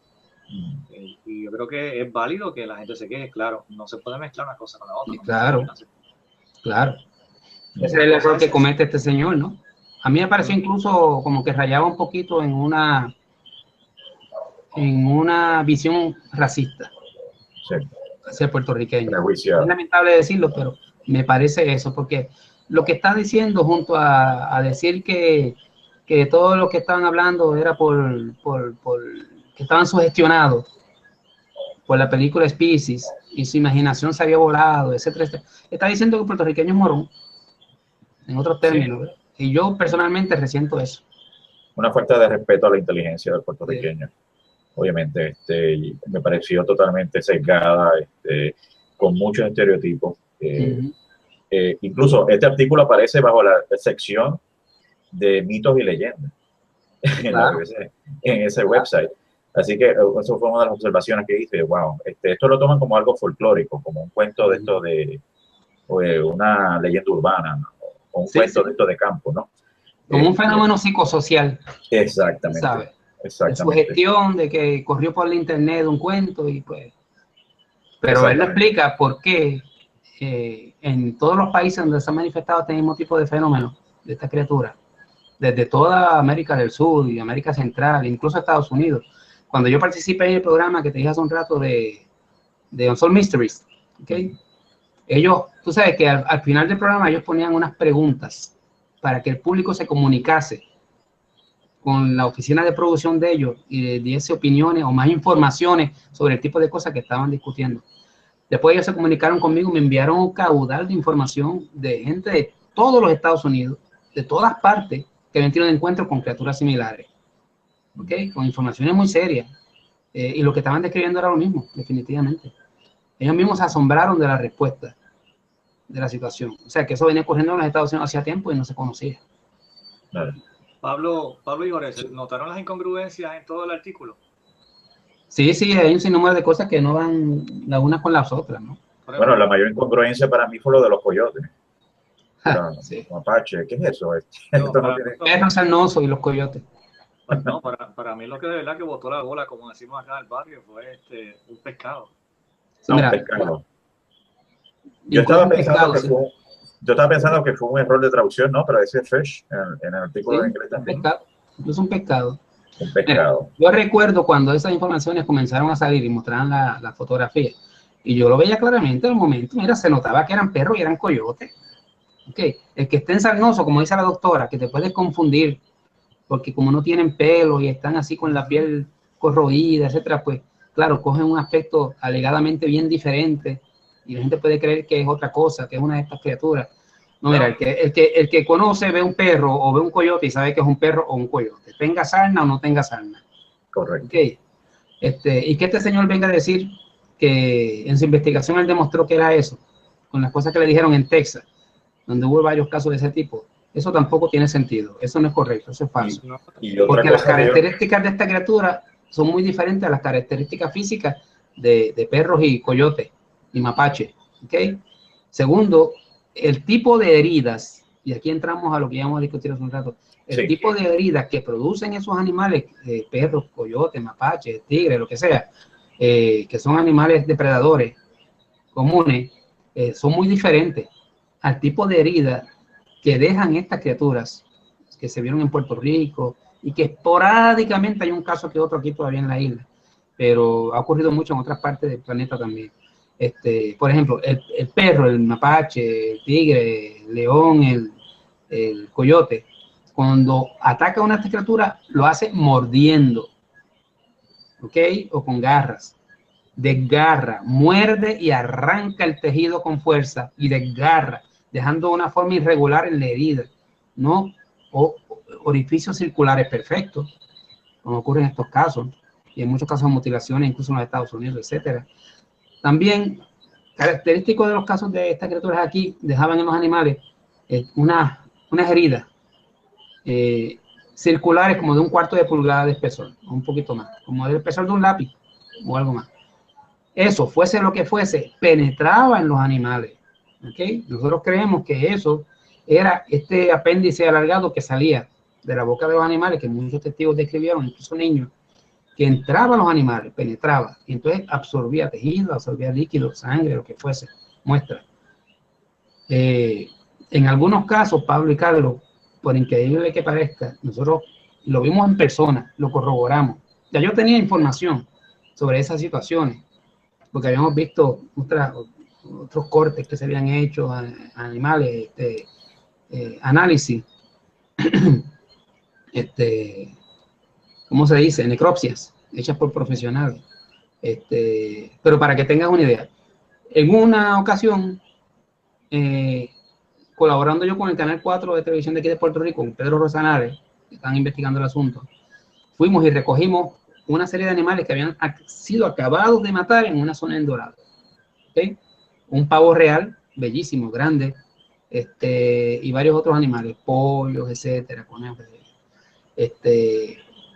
Y yo creo que es válido que la gente se queje, claro, no se puede mezclar una cosa con la otra. Claro. Ese es el error que comete este señor, ¿no? A mí me pareció incluso como que rayaba un poquito en una en una visión racista Sí. hacia el puertorriqueño. Prejuiciado. Es lamentable decirlo, pero me parece eso, porque lo que está diciendo junto a decir que todo lo que estaban hablando era por que estaban sugestionados por la película Species y su imaginación se había volado, etcétera, etcétera. Está diciendo que el puertorriqueño es morón, en otros términos, sí. Y yo personalmente resiento eso. Una falta de respeto a la inteligencia del puertorriqueño. Sí. Obviamente, me pareció totalmente sesgada, con muchos estereotipos. Incluso este artículo aparece bajo la sección de mitos y leyendas Claro. en ese website. Así que eso fue una de las observaciones que hice. Wow, esto lo toman como algo folclórico, como un cuento de esto de una leyenda urbana, ¿no? O un cuento de esto de campo, ¿no? Como un fenómeno psicosocial. Exactamente. ¿Sabes? Exactamente. De sugestión de que corrió por el internet un cuento y pues. Pero él lo explica por qué en todos los países donde se ha manifestado este mismo tipo de fenómeno de esta criatura, desde toda América del Sur y América Central, incluso Estados Unidos. Cuando yo participé en el programa que te dije hace un rato de Unsolved Mysteries, ¿okay? Ellos, tú sabes que al final del programa ellos ponían unas preguntas para que el público se comunicase con la oficina de producción de ellos y diese opiniones o más informaciones sobre el tipo de cosas que estaban discutiendo. Después ellos se comunicaron conmigo, me enviaron un caudal de información de gente de todos los Estados Unidos, de todas partes, que habían tenido encuentros con criaturas similares, ¿okay? Con informaciones muy serias. Y lo que estaban describiendo era lo mismo, definitivamente. Ellos mismos se asombraron de la respuesta de la situación. O sea, que eso venía ocurriendo en los Estados Unidos hacía tiempo y no se conocía. Claro. Pablo y Jorge, ¿notaron las incongruencias en todo el artículo? Sí, hay un sinnúmero de cosas que no van las unas con las otras, ¿no? Bueno, la mayor incongruencia para mí fue lo de los coyotes. Sí. Mapache, ¿qué es eso? Perros sarnosos y los coyotes. Pues no, para mí lo que de verdad que botó la bola, como decimos acá en el barrio, fue un pescado. Sí, mira, un pescado. Yo estaba pensando que fue un error de traducción, ¿no? Pero dice fish en el artículo de inglés también. Incluso un pescado. Un pescado. Mira, yo recuerdo cuando esas informaciones comenzaron a salir y mostraban la fotografía, y yo lo veía claramente en el momento, mira, se notaba que eran perros y eran coyotes. Okay. El que estén sarnosos, como dice la doctora, que te puedes confundir, porque como no tienen pelo y están así con la piel corroída, etcétera, pues claro, cogen un aspecto alegadamente bien diferente y la gente puede creer que es otra cosa, que es una de estas criaturas. No, mira, el que conoce ve un perro o ve un coyote y sabe que es un perro o un coyote, tenga sarna o no tenga sarna. Correcto. Okay. Y que este señor venga a decir que en su investigación él demostró que era eso, con las cosas que le dijeron en Texas, donde hubo varios casos de ese tipo. Eso tampoco tiene sentido, eso no es correcto, eso es falso. Porque las características de esta criatura son muy diferentes a las características físicas de perros y coyotes y mapache. ¿Okay? Segundo, el tipo de heridas, y aquí entramos a lo que ya hemos discutido hace un rato, el tipo de heridas que producen esos animales, perros, coyotes, mapaches, tigres, lo que sea, que son animales depredadores comunes, son muy diferentes al tipo de heridas que dejan estas criaturas que se vieron en Puerto Rico y que esporádicamente hay un caso que otro aquí todavía en la isla, pero ha ocurrido mucho en otras partes del planeta también. Por ejemplo, el perro, el mapache, el tigre, el león, el coyote, cuando ataca a una criatura lo hace mordiendo, ¿ok? O con garras. Desgarra, muerde y arranca el tejido con fuerza y desgarra, dejando una forma irregular en la herida, ¿no? O orificios circulares perfectos, como ocurre en estos casos, y en muchos casos de mutilaciones, incluso en los Estados Unidos, etcétera. También, característico de los casos de estas criaturas aquí, dejaban en los animales unas heridas circulares como de 1/4 de pulgada de espesor, o un poquito más, como del espesor de un lápiz o algo más. Eso, fuese lo que fuese, penetraba en los animales. ¿Okay? Nosotros creemos que eso era este apéndice alargado que salía de la boca de los animales, que muchos testigos describieron, incluso niños, que entraba a los animales, penetraba, y entonces absorbía tejido, absorbía líquido, sangre, lo que fuese, muestra. En algunos casos, Pablo y Carlos, por increíble que parezca, nosotros lo vimos en persona, lo corroboramos. Ya yo tenía información sobre esas situaciones, porque habíamos visto otros cortes que se habían hecho a animales, análisis, ¿cómo se dice? Necropsias, hechas por profesionales. Pero para que tengas una idea, en una ocasión, colaborando yo con el Canal 4 de televisión de aquí de Puerto Rico, con Pedro Rosanares, que están investigando el asunto, fuimos y recogimos una serie de animales que habían sido acabados de matar en una zona en Dorado. ¿Okay? Un pavo real, bellísimo, grande, y varios otros animales, pollos, etcétera, conejos.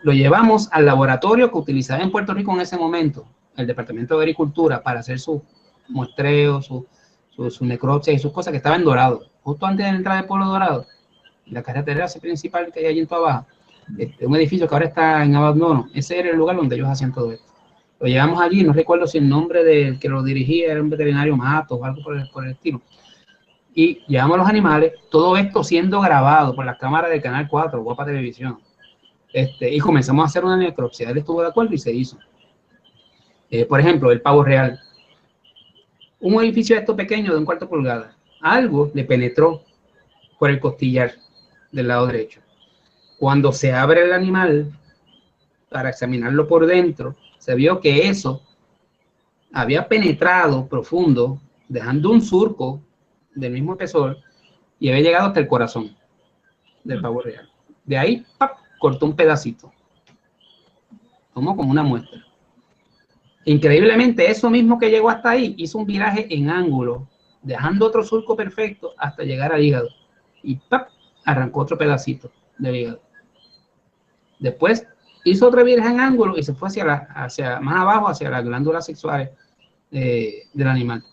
Lo llevamos al laboratorio que utilizaba en Puerto Rico en ese momento, el Departamento de Agricultura, para hacer sus muestreos, su necropsia y sus cosas, que estaba en Dorado, justo antes de entrar al pueblo Dorado, la carretera principal que hay allí en Toa Baja, un edificio que ahora está en abandono. Ese era el lugar donde ellos hacían todo esto. Lo llevamos allí, no recuerdo si el nombre del que lo dirigía era un veterinario Matos o algo por el estilo. Y llevamos los animales, todo esto siendo grabado por las cámaras del Canal 4, Guapa Televisión. Y comenzamos a hacer una necropsia. Él estuvo de acuerdo y se hizo. Por ejemplo, el pavo real. Un edificio de esto pequeño de 1/4 pulgada. Algo le penetró por el costillar del lado derecho. Cuando se abre el animal para examinarlo por dentro, se vio que eso había penetrado profundo, dejando un surco del mismo espesor y había llegado hasta el corazón del pavo real. De ahí, ¡pap!, cortó un pedacito. Tomó como una muestra. Increíblemente, eso mismo que llegó hasta ahí, hizo un viraje en ángulo, dejando otro surco perfecto hasta llegar al hígado. Y ¡pap!, arrancó otro pedacito del hígado. Después hizo otro viraje en ángulo y se fue hacia más abajo, hacia las glándulas sexuales del animal.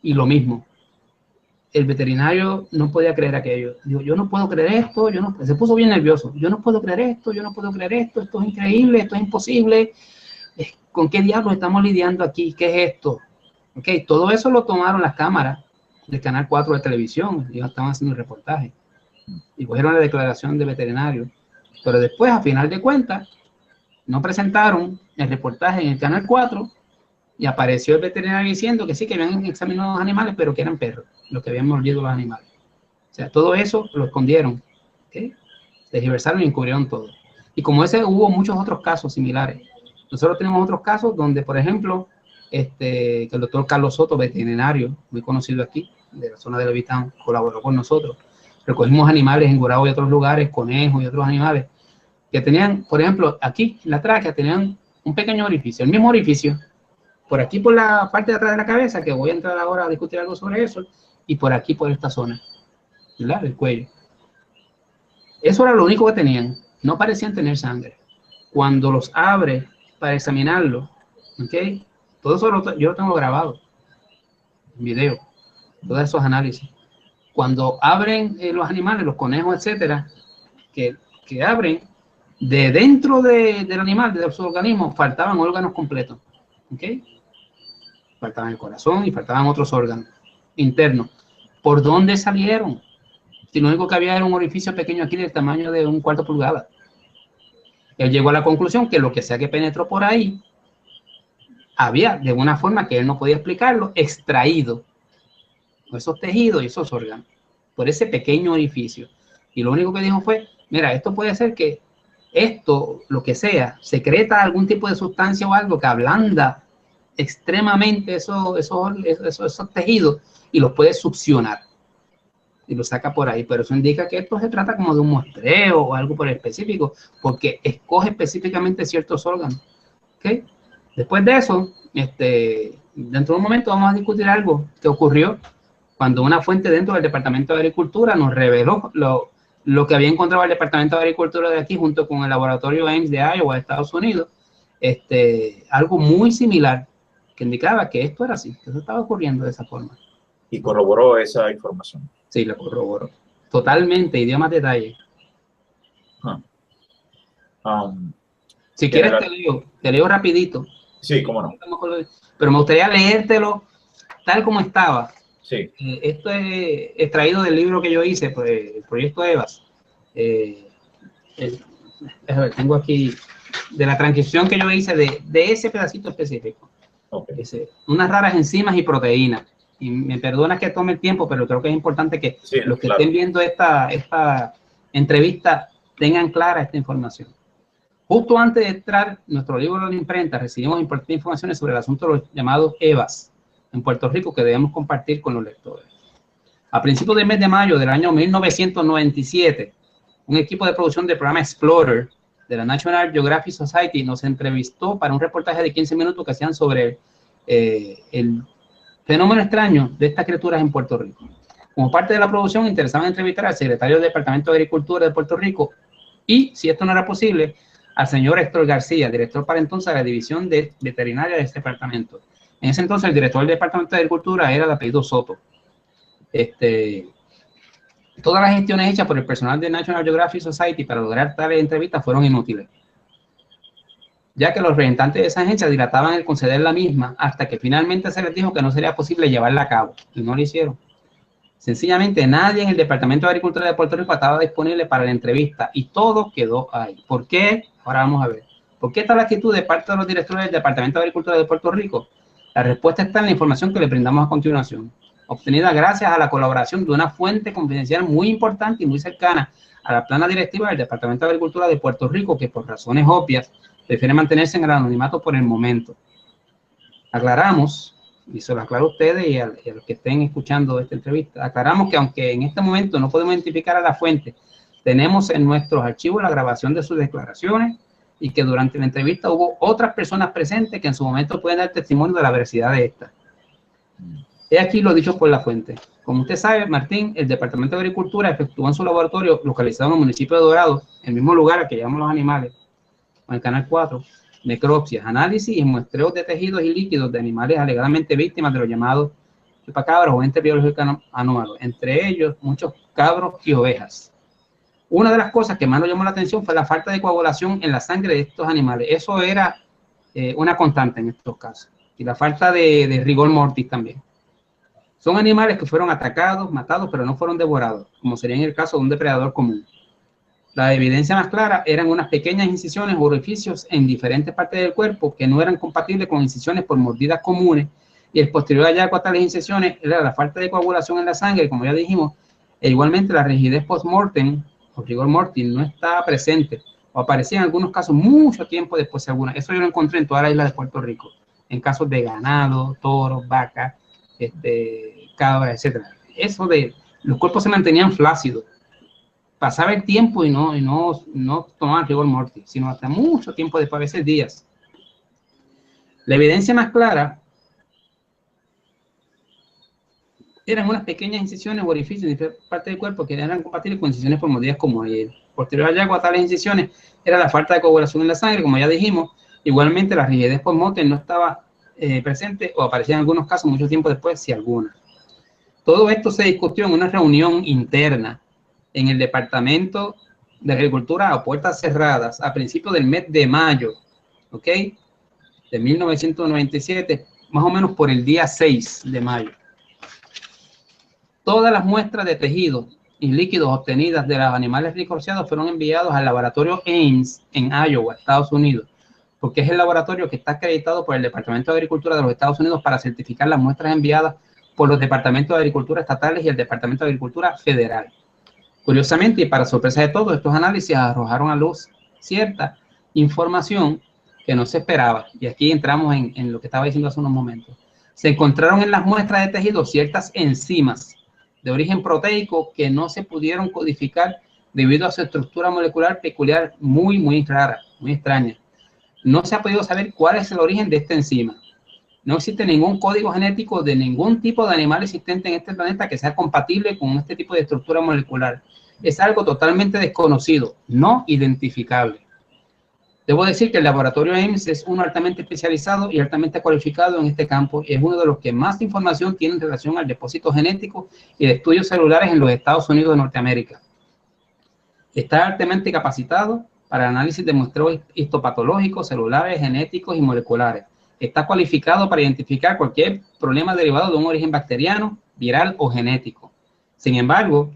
Y lo mismo. El veterinario no podía creer aquello. Dijo, yo no puedo creer esto, se puso bien nervioso. Yo no puedo creer esto, esto es increíble, esto es imposible. ¿Con qué diablos estamos lidiando aquí? ¿Qué es esto? Okay, todo eso lo tomaron las cámaras del Canal 4 de televisión. Ellos estaban haciendo el reportaje. Y cogieron la declaración de veterinario. Pero después, a final de cuentas, no presentaron el reportaje en el Canal 4 y apareció el veterinario diciendo que sí, que habían examinado los animales, pero que eran perros los que habían mordido los animales. O sea, todo eso lo escondieron. ¿Okay? Se tergiversaron y encubrieron todo. Y como ese, hubo muchos otros casos similares. Nosotros tenemos otros casos donde, por ejemplo, que el doctor Carlos Soto, veterinario, muy conocido aquí, de la zona de Levitán, colaboró con nosotros. Recogimos animales en Gurabo y otros lugares, conejos y otros animales, que tenían, por ejemplo, aquí en la tráquea tenían un pequeño orificio, el mismo orificio, por aquí por la parte de atrás de la cabeza, que voy a entrar ahora a discutir algo sobre eso, y por aquí por esta zona, ¿verdad?, el cuello. Eso era lo único que tenían, no parecían tener sangre. Cuando los abre para examinarlo, ¿ok?, todo eso yo lo tengo grabado en video, todos esos análisis. Cuando abren los animales, los conejos, etcétera, que abren, de dentro del animal, de su organismo, faltaban órganos completos. ¿Ok? Faltaban el corazón y faltaban otros órganos internos. ¿Por dónde salieron? Si lo único que había era un orificio pequeño aquí del tamaño de 1/4 pulgada. Él llegó a la conclusión que lo que sea que penetró por ahí, había, de una forma que él no podía explicarlo, extraído esos tejidos y esos órganos por ese pequeño orificio. Y lo único que dijo fue, mira, esto puede ser que esto, lo que sea, secreta algún tipo de sustancia o algo que ablanda extremadamente esos tejidos y los puede succionar y los saca por ahí. Pero eso indica que esto se trata como de un muestreo o algo por específico, porque escoge específicamente ciertos órganos. ¿Okay? Después de eso, dentro de un momento vamos a discutir algo que ocurrió cuando una fuente dentro del Departamento de Agricultura nos reveló lo que había encontrado el Departamento de Agricultura de aquí junto con el laboratorio Ames de Iowa, de Estados Unidos, algo muy similar que indicaba que esto era así, que eso estaba ocurriendo de esa forma. Y corroboró esa información. Sí, lo corroboró. Totalmente, y dio más detalles. Si quieres te leo rapidito. Sí, cómo no. Pero me gustaría leértelo tal como estaba. Sí. Esto es extraído del libro que yo hice, pues, el proyecto EVAS. Tengo aquí de la transcripción que yo hice de ese pedacito específico. Okay. Unas raras enzimas y proteínas. Y me perdona que tome el tiempo, pero creo que es importante que los que estén viendo esta entrevista tengan clara esta información. Justo antes de entrar nuestro libro de la imprenta, recibimos importantes informaciones sobre el asunto de los llamados EVAs en Puerto Rico que debemos compartir con los lectores. A principios del mes de mayo del año 1997, un equipo de producción del programa Explorer de la National Geographic Society nos entrevistó para un reportaje de 15 minutos que hacían sobre el fenómeno extraño de estas criaturas en Puerto Rico. Como parte de la producción, interesaban entrevistar al secretario del Departamento de Agricultura de Puerto Rico y, si esto no era posible, al señor Héctor García, director para entonces de la División de Veterinaria de este departamento. En ese entonces, el director del Departamento de Agricultura era de apellido Soto. Todas las gestiones hechas por el personal de National Geographic Society para lograr tales entrevistas fueron inútiles, ya que los representantes de esa agencia dilataban el conceder la misma hasta que finalmente se les dijo que no sería posible llevarla a cabo, y no lo hicieron. Sencillamente nadie en el Departamento de Agricultura de Puerto Rico estaba disponible para la entrevista y todo quedó ahí. ¿Por qué? Ahora vamos a ver. ¿Por qué esta actitud de parte de los directores del Departamento de Agricultura de Puerto Rico? La respuesta está en la información que le brindamos a continuación, obtenida gracias a la colaboración de una fuente confidencial muy importante y muy cercana a la plana directiva del Departamento de Agricultura de Puerto Rico, que por razones obvias prefiere mantenerse en el anonimato por el momento. Aclaramos, y se lo aclaro a ustedes y a los que estén escuchando esta entrevista, aclaramos que aunque en este momento no podemos identificar a la fuente, tenemos en nuestros archivos la grabación de sus declaraciones y que durante la entrevista hubo otras personas presentes que en su momento pueden dar testimonio de la veracidad de esta. He aquí lo dicho por la fuente. Como usted sabe, Martín, el Departamento de Agricultura efectuó en su laboratorio localizado en el municipio de Dorado, el mismo lugar al que llevamos los animales, en el Canal 4, necropsias, análisis y muestreos de tejidos y líquidos de animales alegadamente víctimas de los llamados chupacabras o entes biológicos anómalos, entre ellos muchos cabros y ovejas. Una de las cosas que más nos llamó la atención fue la falta de coagulación en la sangre de estos animales. Eso era una constante en estos casos. Y la falta de rigor mortis también. Son animales que fueron atacados, matados, pero no fueron devorados, como sería en el caso de un depredador común. La evidencia más clara eran unas pequeñas incisiones o orificios en diferentes partes del cuerpo que no eran compatibles con incisiones por mordidas comunes, y el posterior hallazgo a tales incisiones era la falta de coagulación en la sangre, como ya dijimos, e igualmente la rigidez post-mortem o rigor mortis no estaba presente o aparecía en algunos casos mucho tiempo después de alguna. Eso yo lo encontré en toda la isla de Puerto Rico, en casos de ganado, toros, vacas, cabras, etc. Eso de los cuerpos se mantenían flácidos. Pasaba el tiempo y no tomaban rigor mortis, sino hasta mucho tiempo después, a veces días. La evidencia más clara eran unas pequeñas incisiones o orificios en diferentes partes del cuerpo que eran compatibles con incisiones por mordidas comunes. El posterior hallazgo a tales incisiones era la falta de coagulación en la sangre, como ya dijimos. Igualmente, la rigidez post-mortem no estaba presente o aparecía en algunos casos mucho tiempo después, si alguna. Todo esto se discutió en una reunión interna en el Departamento de Agricultura a puertas cerradas a principios del mes de mayo, ¿ok? De 1997, más o menos por el día 6 de mayo. Todas las muestras de tejidos y líquidos obtenidas de los animales ricociados fueron enviados al laboratorio Ames en Iowa, Estados Unidos, porque es el laboratorio que está acreditado por el Departamento de Agricultura de los Estados Unidos para certificar las muestras enviadas por los Departamentos de Agricultura estatales y el Departamento de Agricultura federal. Curiosamente, y para sorpresa de todos, estos análisis arrojaron a luz cierta información que no se esperaba. Y aquí entramos en lo que estaba diciendo hace unos momentos. Se encontraron en las muestras de tejido ciertas enzimas de origen proteico que no se pudieron codificar debido a su estructura molecular peculiar muy rara, muy extraña. No se ha podido saber cuál es el origen de esta enzima. No existe ningún código genético de ningún tipo de animal existente en este planeta que sea compatible con este tipo de estructura molecular. Es algo totalmente desconocido, no identificable. Debo decir que el laboratorio Ames es uno altamente especializado y altamente cualificado en este campo y es uno de los que más información tiene en relación al depósito genético y de estudios celulares en los Estados Unidos de Norteamérica. Está altamente capacitado para el análisis de muestreos histopatológicos, celulares, genéticos y moleculares. Está cualificado para identificar cualquier problema derivado de un origen bacteriano, viral o genético. Sin embargo,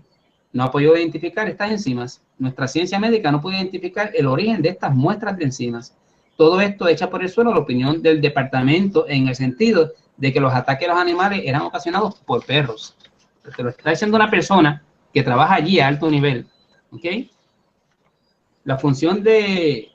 no ha podido identificar estas enzimas. Nuestra ciencia médica no puede identificar el origen de estas muestras de enzimas. todo esto echa por el suelo la opinión del departamento en el sentido de que los ataques a los animales eran ocasionados por perros. Te lo está diciendo una persona que trabaja allí a alto nivel, ¿ok? La función de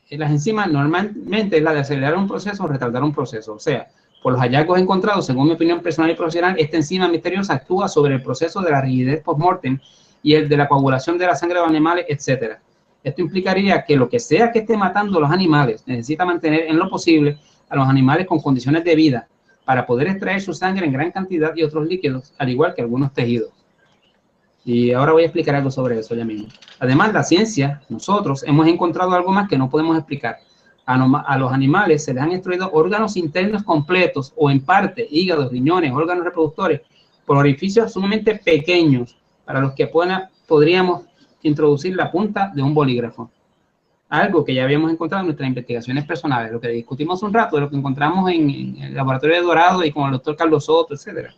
las enzimas normalmente es la de acelerar un proceso o retardar un proceso. O sea, por los hallazgos encontrados, según mi opinión personal y profesional, esta enzima misteriosa actúa sobre el proceso de la rigidez post-mortem y el de la coagulación de la sangre de los animales, etc. Esto implicaría que lo que sea que esté matando a los animales necesita mantener en lo posible a los animales con condiciones de vida para poder extraer su sangre en gran cantidad y otros líquidos, al igual que algunos tejidos. Y ahora voy a explicar algo sobre eso ya mismo. Además, la ciencia, nosotros hemos encontrado algo más que no podemos explicar. A los animales se les han extraído órganos internos completos o en parte, hígados, riñones, órganos reproductores, por orificios sumamente pequeños para los que podríamos introducir la punta de un bolígrafo. Algo que ya habíamos encontrado en nuestras investigaciones personales, lo que discutimos un rato, de lo que encontramos en el laboratorio de Dorado y con el doctor Carlos Soto, etcétera.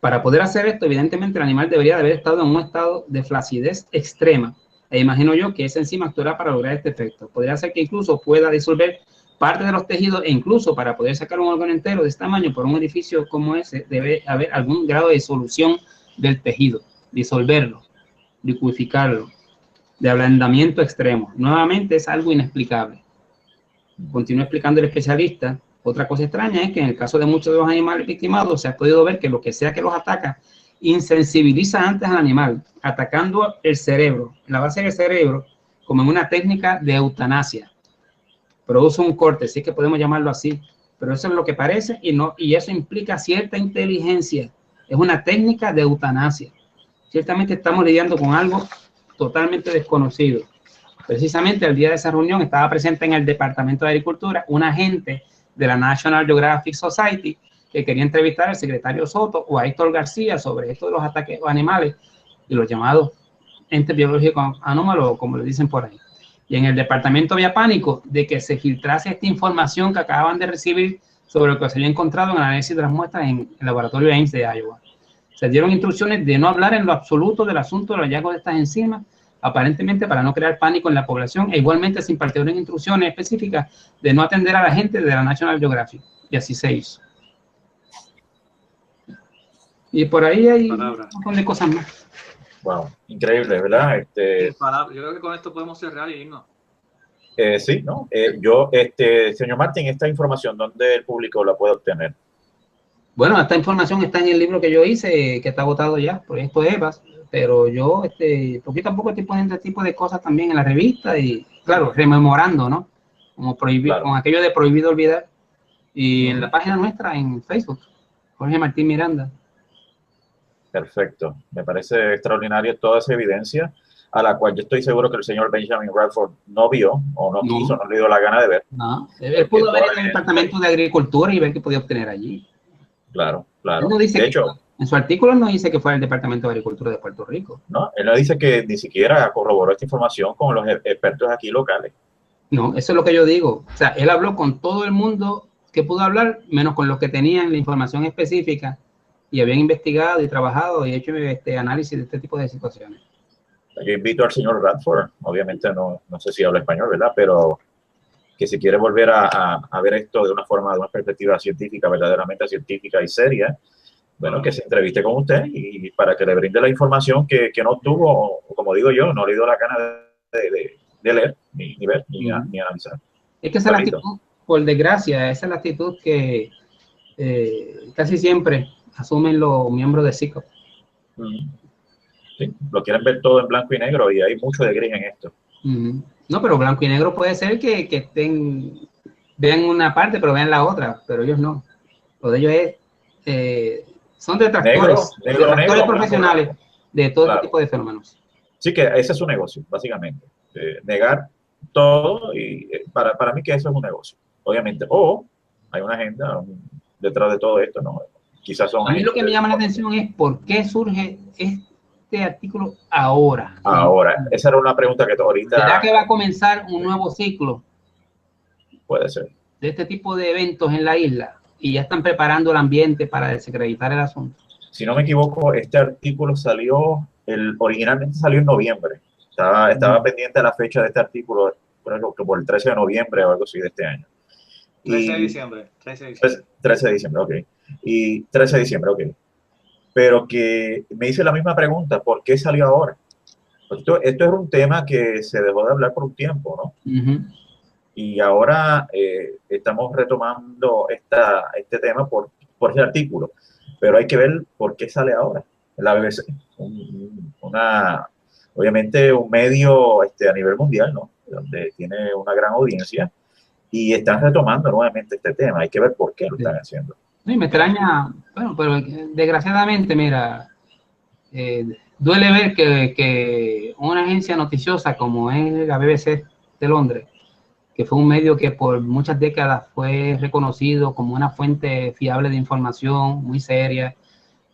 Para poder hacer esto, evidentemente, el animal debería de haber estado en un estado de flacidez extrema. E imagino yo que esa enzima actuará para lograr este efecto. Podría ser que incluso pueda disolver parte de los tejidos e incluso para poder sacar un órgano entero de este tamaño por un edificio como ese, debe haber algún grado de disolución del tejido, disolverlo, liquidificarlo, de ablandamiento extremo. Nuevamente es algo inexplicable. Continúa explicando el especialista. Otra cosa extraña es que en el caso de muchos de los animales victimados se ha podido ver que lo que sea que los ataca insensibiliza antes al animal, atacando el cerebro, la base del cerebro, como en una técnica de eutanasia. Produce un corte, sí que podemos llamarlo así, pero eso es lo que parece y eso implica cierta inteligencia. Es una técnica de eutanasia. Ciertamente estamos lidiando con algo totalmente desconocido. Precisamente el día de esa reunión estaba presente en el Departamento de Agricultura un agente de la National Geographic Society que quería entrevistar al secretario Soto o a Héctor García sobre esto de los ataques a animales y los llamados entes biológicos anómalos, como le dicen por ahí. Y en el departamento había pánico de que se filtrase esta información que acababan de recibir sobre lo que se había encontrado en el análisis de las muestras en el laboratorio Ames de Iowa. Se dieron instrucciones de no hablar en lo absoluto del asunto del hallazgo de estas enzimas, aparentemente para no crear pánico en la población, e igualmente se impartieron instrucciones específicas de no atender a la gente de la National Geographic, y así se hizo. Y por ahí hay un montón de cosas más. Wow, increíble, ¿verdad? Yo creo que con esto podemos cerrar y irnos. Sí, ¿no? Señor Martín, esta información, ¿dónde el público la puede obtener? Bueno, esta información está en el libro que yo hice, que está agotado ya, Proyecto EVAS, pero yo, poquito a poco estoy poniendo este tipo de cosas también en la revista y, claro, rememorando, ¿no? Como prohibido, claro, con aquello de prohibido olvidar. Y en la página nuestra, en Facebook, Jorge Martín Miranda. Perfecto. Me parece extraordinaria toda esa evidencia, a la cual yo estoy seguro que el señor Benjamin Bradford no vio, o no quiso, no le dio la gana de ver. No, él pudo ver en el Departamento de Agricultura y ver qué podía obtener allí. Claro, claro. Él no dice de hecho, en su artículo no dice que fue el Departamento de Agricultura de Puerto Rico. No, él no dice que ni siquiera corroboró esta información con los expertos aquí locales. No, eso es lo que yo digo. O sea, él habló con todo el mundo que pudo hablar, menos con los que tenían la información específica y habían investigado y trabajado y hecho análisis de este tipo de situaciones. Yo invito al señor Bradford, obviamente no sé si habla español, ¿verdad? Pero que si quiere volver a ver esto de una forma, de una perspectiva científica, verdaderamente científica y seria, bueno, que se entreviste con usted y para que le brinde la información que no tuvo, o como digo yo, no le dio la gana de leer, ni ver, ni analizar. Es que esa es la actitud, por desgracia, esa es la actitud que casi siempre asumen los miembros de SICO. Sí, lo quieren ver todo en blanco y negro y hay mucho de gris en esto. No, pero blanco y negro puede ser que vean una parte pero vean la otra, pero ellos no. Lo de ellos es, son detractores, detractores profesionales de todo este tipo de fenómenos. Sí, que ese es su negocio, básicamente. Negar todo y para mí que eso es un negocio, obviamente. O hay una agenda detrás de todo esto, ¿no? Quizás son... A mí lo que me llama la atención es por qué surge este artículo ahora. Ahora, esa era una pregunta que ahorita... ¿Será que va a comenzar un nuevo ciclo? Puede ser. De este tipo de eventos en la isla y ya están preparando el ambiente para desacreditar el asunto. Si no me equivoco, este artículo originalmente salió en noviembre. Estaba pendiente a la fecha de este artículo creo que por el 13 de noviembre o algo así de este año. 13 de diciembre. 13 de diciembre. 13 de diciembre, ok. Y 13 de diciembre, ok. Pero que me hice la misma pregunta, ¿por qué salió ahora? Esto era un tema que se dejó de hablar por un tiempo, ¿no? Y ahora estamos retomando este tema por ese artículo. Pero hay que ver por qué sale ahora la BBC. Obviamente un medio a nivel mundial, ¿no? Donde tiene una gran audiencia y están retomando nuevamente este tema. Hay que ver por qué lo están haciendo. Sí, me extraña, bueno, pero desgraciadamente, mira, duele ver que una agencia noticiosa como es la BBC de Londres, que fue un medio que por muchas décadas fue reconocido como una fuente fiable de información, muy seria,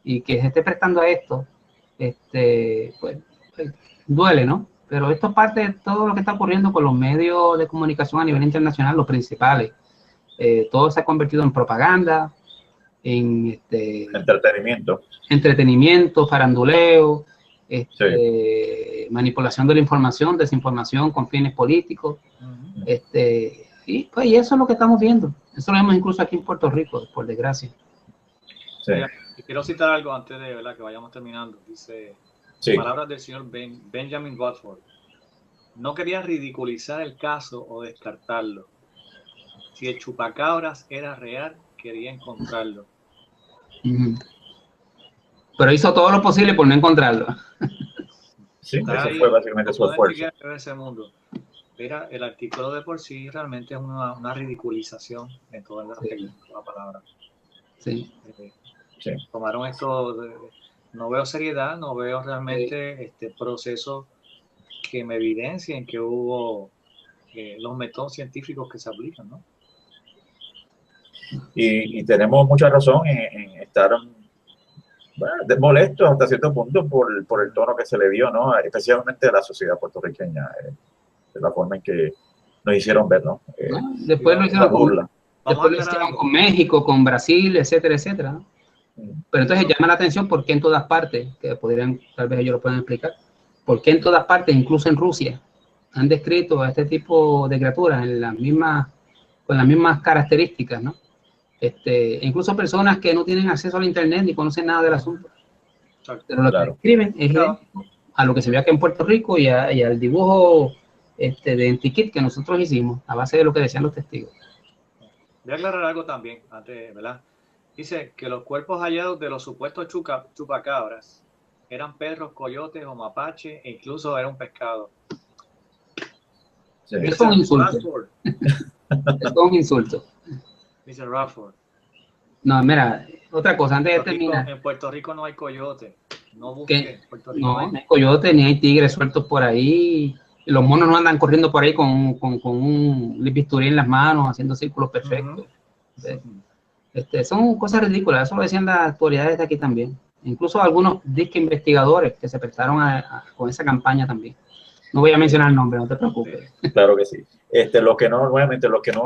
y que se esté prestando a esto, pues duele, ¿no? Pero esto es parte de todo lo que está ocurriendo con los medios de comunicación a nivel internacional, los principales. Todo se ha convertido en propaganda, en entretenimiento, faranduleo, sí, manipulación de la información, desinformación con fines políticos. Y pues y eso es lo que estamos viendo. Eso lo vemos incluso aquí en Puerto Rico, por desgracia. Sí. Quiero citar algo antes de, ¿verdad?, que vayamos terminando. Dice, sí, palabras del señor Benjamin Watford. No quería ridiculizar el caso o descartarlo. Si el chupacabras era real, quería encontrarlo. Pero hizo todo lo posible por no encontrarlo. Sí, ese fue básicamente su esfuerzo. Ese mundo. Mira, el artículo de por sí realmente es una ridiculización en todas las palabras. Sí. Sí. Tomaron esto, no veo seriedad, no veo realmente procesos que me evidencien que hubo los métodos científicos que se aplican, ¿no? Y tenemos mucha razón en estar molestos hasta cierto punto por el tono que se le dio, ¿no? Especialmente a la sociedad puertorriqueña, de la forma en que nos hicieron ver, ¿no? Después lo hicieron con México, con Brasil, etcétera, etcétera, ¿no? Pero entonces llama la atención por qué en todas partes, que tal vez ellos lo puedan explicar, por qué en todas partes, incluso en Rusia, han descrito a este tipo de criaturas con las mismas características, ¿no? Incluso personas que no tienen acceso al internet ni conocen nada del asunto. Pero lo que describen es a lo que se ve aquí en Puerto Rico y al dibujo de Antiquit que nosotros hicimos, a base de lo que decían los testigos. Voy a aclarar algo también, antes, ¿verdad? Dice que los cuerpos hallados de los supuestos chupacabras eran perros, coyotes o mapaches, e incluso era un pescado. Sí. Es un insulto. Es un insulto. Dice Radford. No, mira, otra cosa, antes de terminar. En Puerto Rico no hay coyote. No busques. No hay coyote ni hay tigres sueltos por ahí. Los monos no andan corriendo por ahí con un bisturí en las manos, haciendo círculos perfectos. Son cosas ridículas, eso lo decían las autoridades de aquí también. Incluso algunos investigadores que se prestaron con esa campaña también. No voy a mencionar el nombre, no te preocupes. Claro que sí. Los que no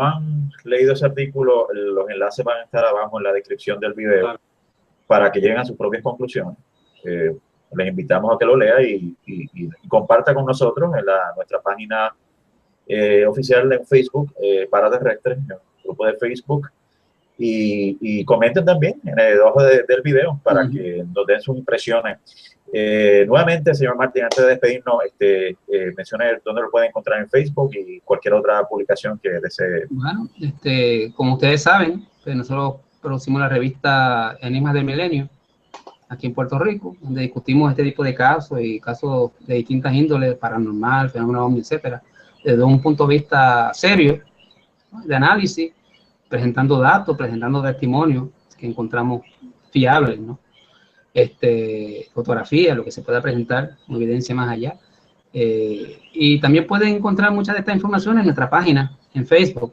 han leído ese artículo, los enlaces van a estar abajo en la descripción del video para que lleguen a sus propias conclusiones. Les invitamos a que lo lea y comparta con nosotros en nuestra página oficial en Facebook, Paraterrestres, en el grupo de Facebook, y comenten también debajo del video para que nos den sus impresiones. Nuevamente, señor Martín, antes de despedirnos, mencione dónde lo pueden encontrar en Facebook y cualquier otra publicación que desee. Bueno, como ustedes saben, pues nosotros producimos la revista Enigmas del Milenio aquí en Puerto Rico, donde discutimos este tipo de casos y casos de distintas índoles, paranormal, fenómenos ovni, etcétera, desde un punto de vista serio, ¿no?, de análisis, presentando datos, presentando testimonios que encontramos fiables, ¿no? Fotografía, lo que se pueda presentar, evidencia más allá. Y también pueden encontrar mucha de esta información en nuestra página, en Facebook,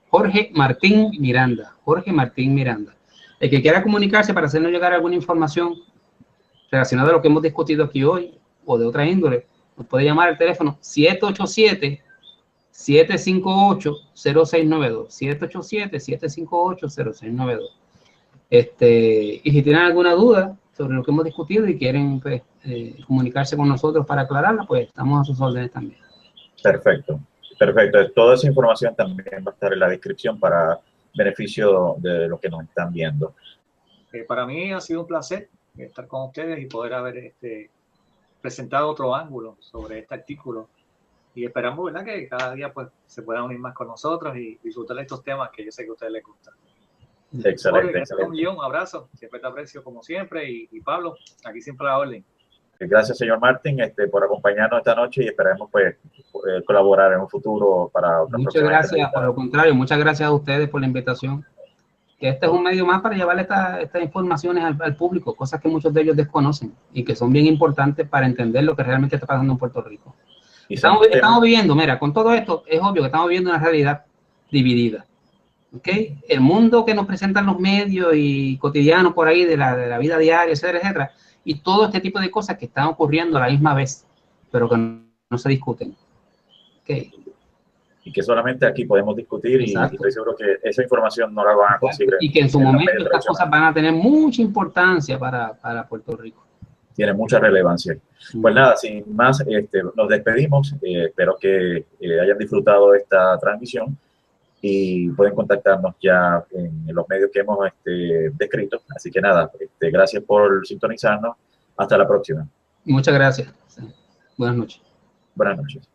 Jorge Martín Miranda. Jorge Martín Miranda. El que quiera comunicarse para hacernos llegar alguna información relacionada a lo que hemos discutido aquí hoy o de otra índole, nos puede llamar al teléfono 787-758-0692. 787-758-0692. Y si tienen alguna duda sobre lo que hemos discutido y quieren comunicarse con nosotros para aclararla, pues estamos a sus órdenes también. Perfecto. Perfecto. Toda esa información también va a estar en la descripción para beneficio de los que nos están viendo. Para mí ha sido un placer estar con ustedes y poder haber presentado otro ángulo sobre este artículo. Y esperamos, ¿verdad?, que cada día pues se puedan unir más con nosotros y disfrutar de estos temas que yo sé que a ustedes les gustan. Excelente, excelente. Un abrazo, siempre te aprecio como siempre y Pablo, aquí siempre a la orden. Gracias, señor Martín, por acompañarnos esta noche y esperemos pues colaborar en un futuro para otras Muchas gracias, por lo contrario, muchas gracias a ustedes por la invitación. Que este es un medio más para llevarle estas informaciones al público, cosas que muchos de ellos desconocen y que son bien importantes para entender lo que realmente está pasando en Puerto Rico. Estamos viviendo, mira, con todo esto, es obvio que estamos viviendo una realidad dividida. ¿Okay? El mundo que nos presentan los medios y cotidianos por ahí de la vida diaria, etcétera, etcétera, y todo este tipo de cosas que están ocurriendo a la misma vez, pero que no se discuten. ¿Okay? Y que solamente aquí podemos discutir y estoy seguro que esa información no la van a conseguir. Y que en su momento estas cosas van a tener mucha importancia para Puerto Rico. Tiene mucha relevancia. Pues nada, sin más, nos despedimos. Espero que hayan disfrutado de esta transmisión y pueden contactarnos ya en los medios que hemos descrito. Así que nada, gracias por sintonizarnos. Hasta la próxima. Muchas gracias. Buenas noches. Buenas noches.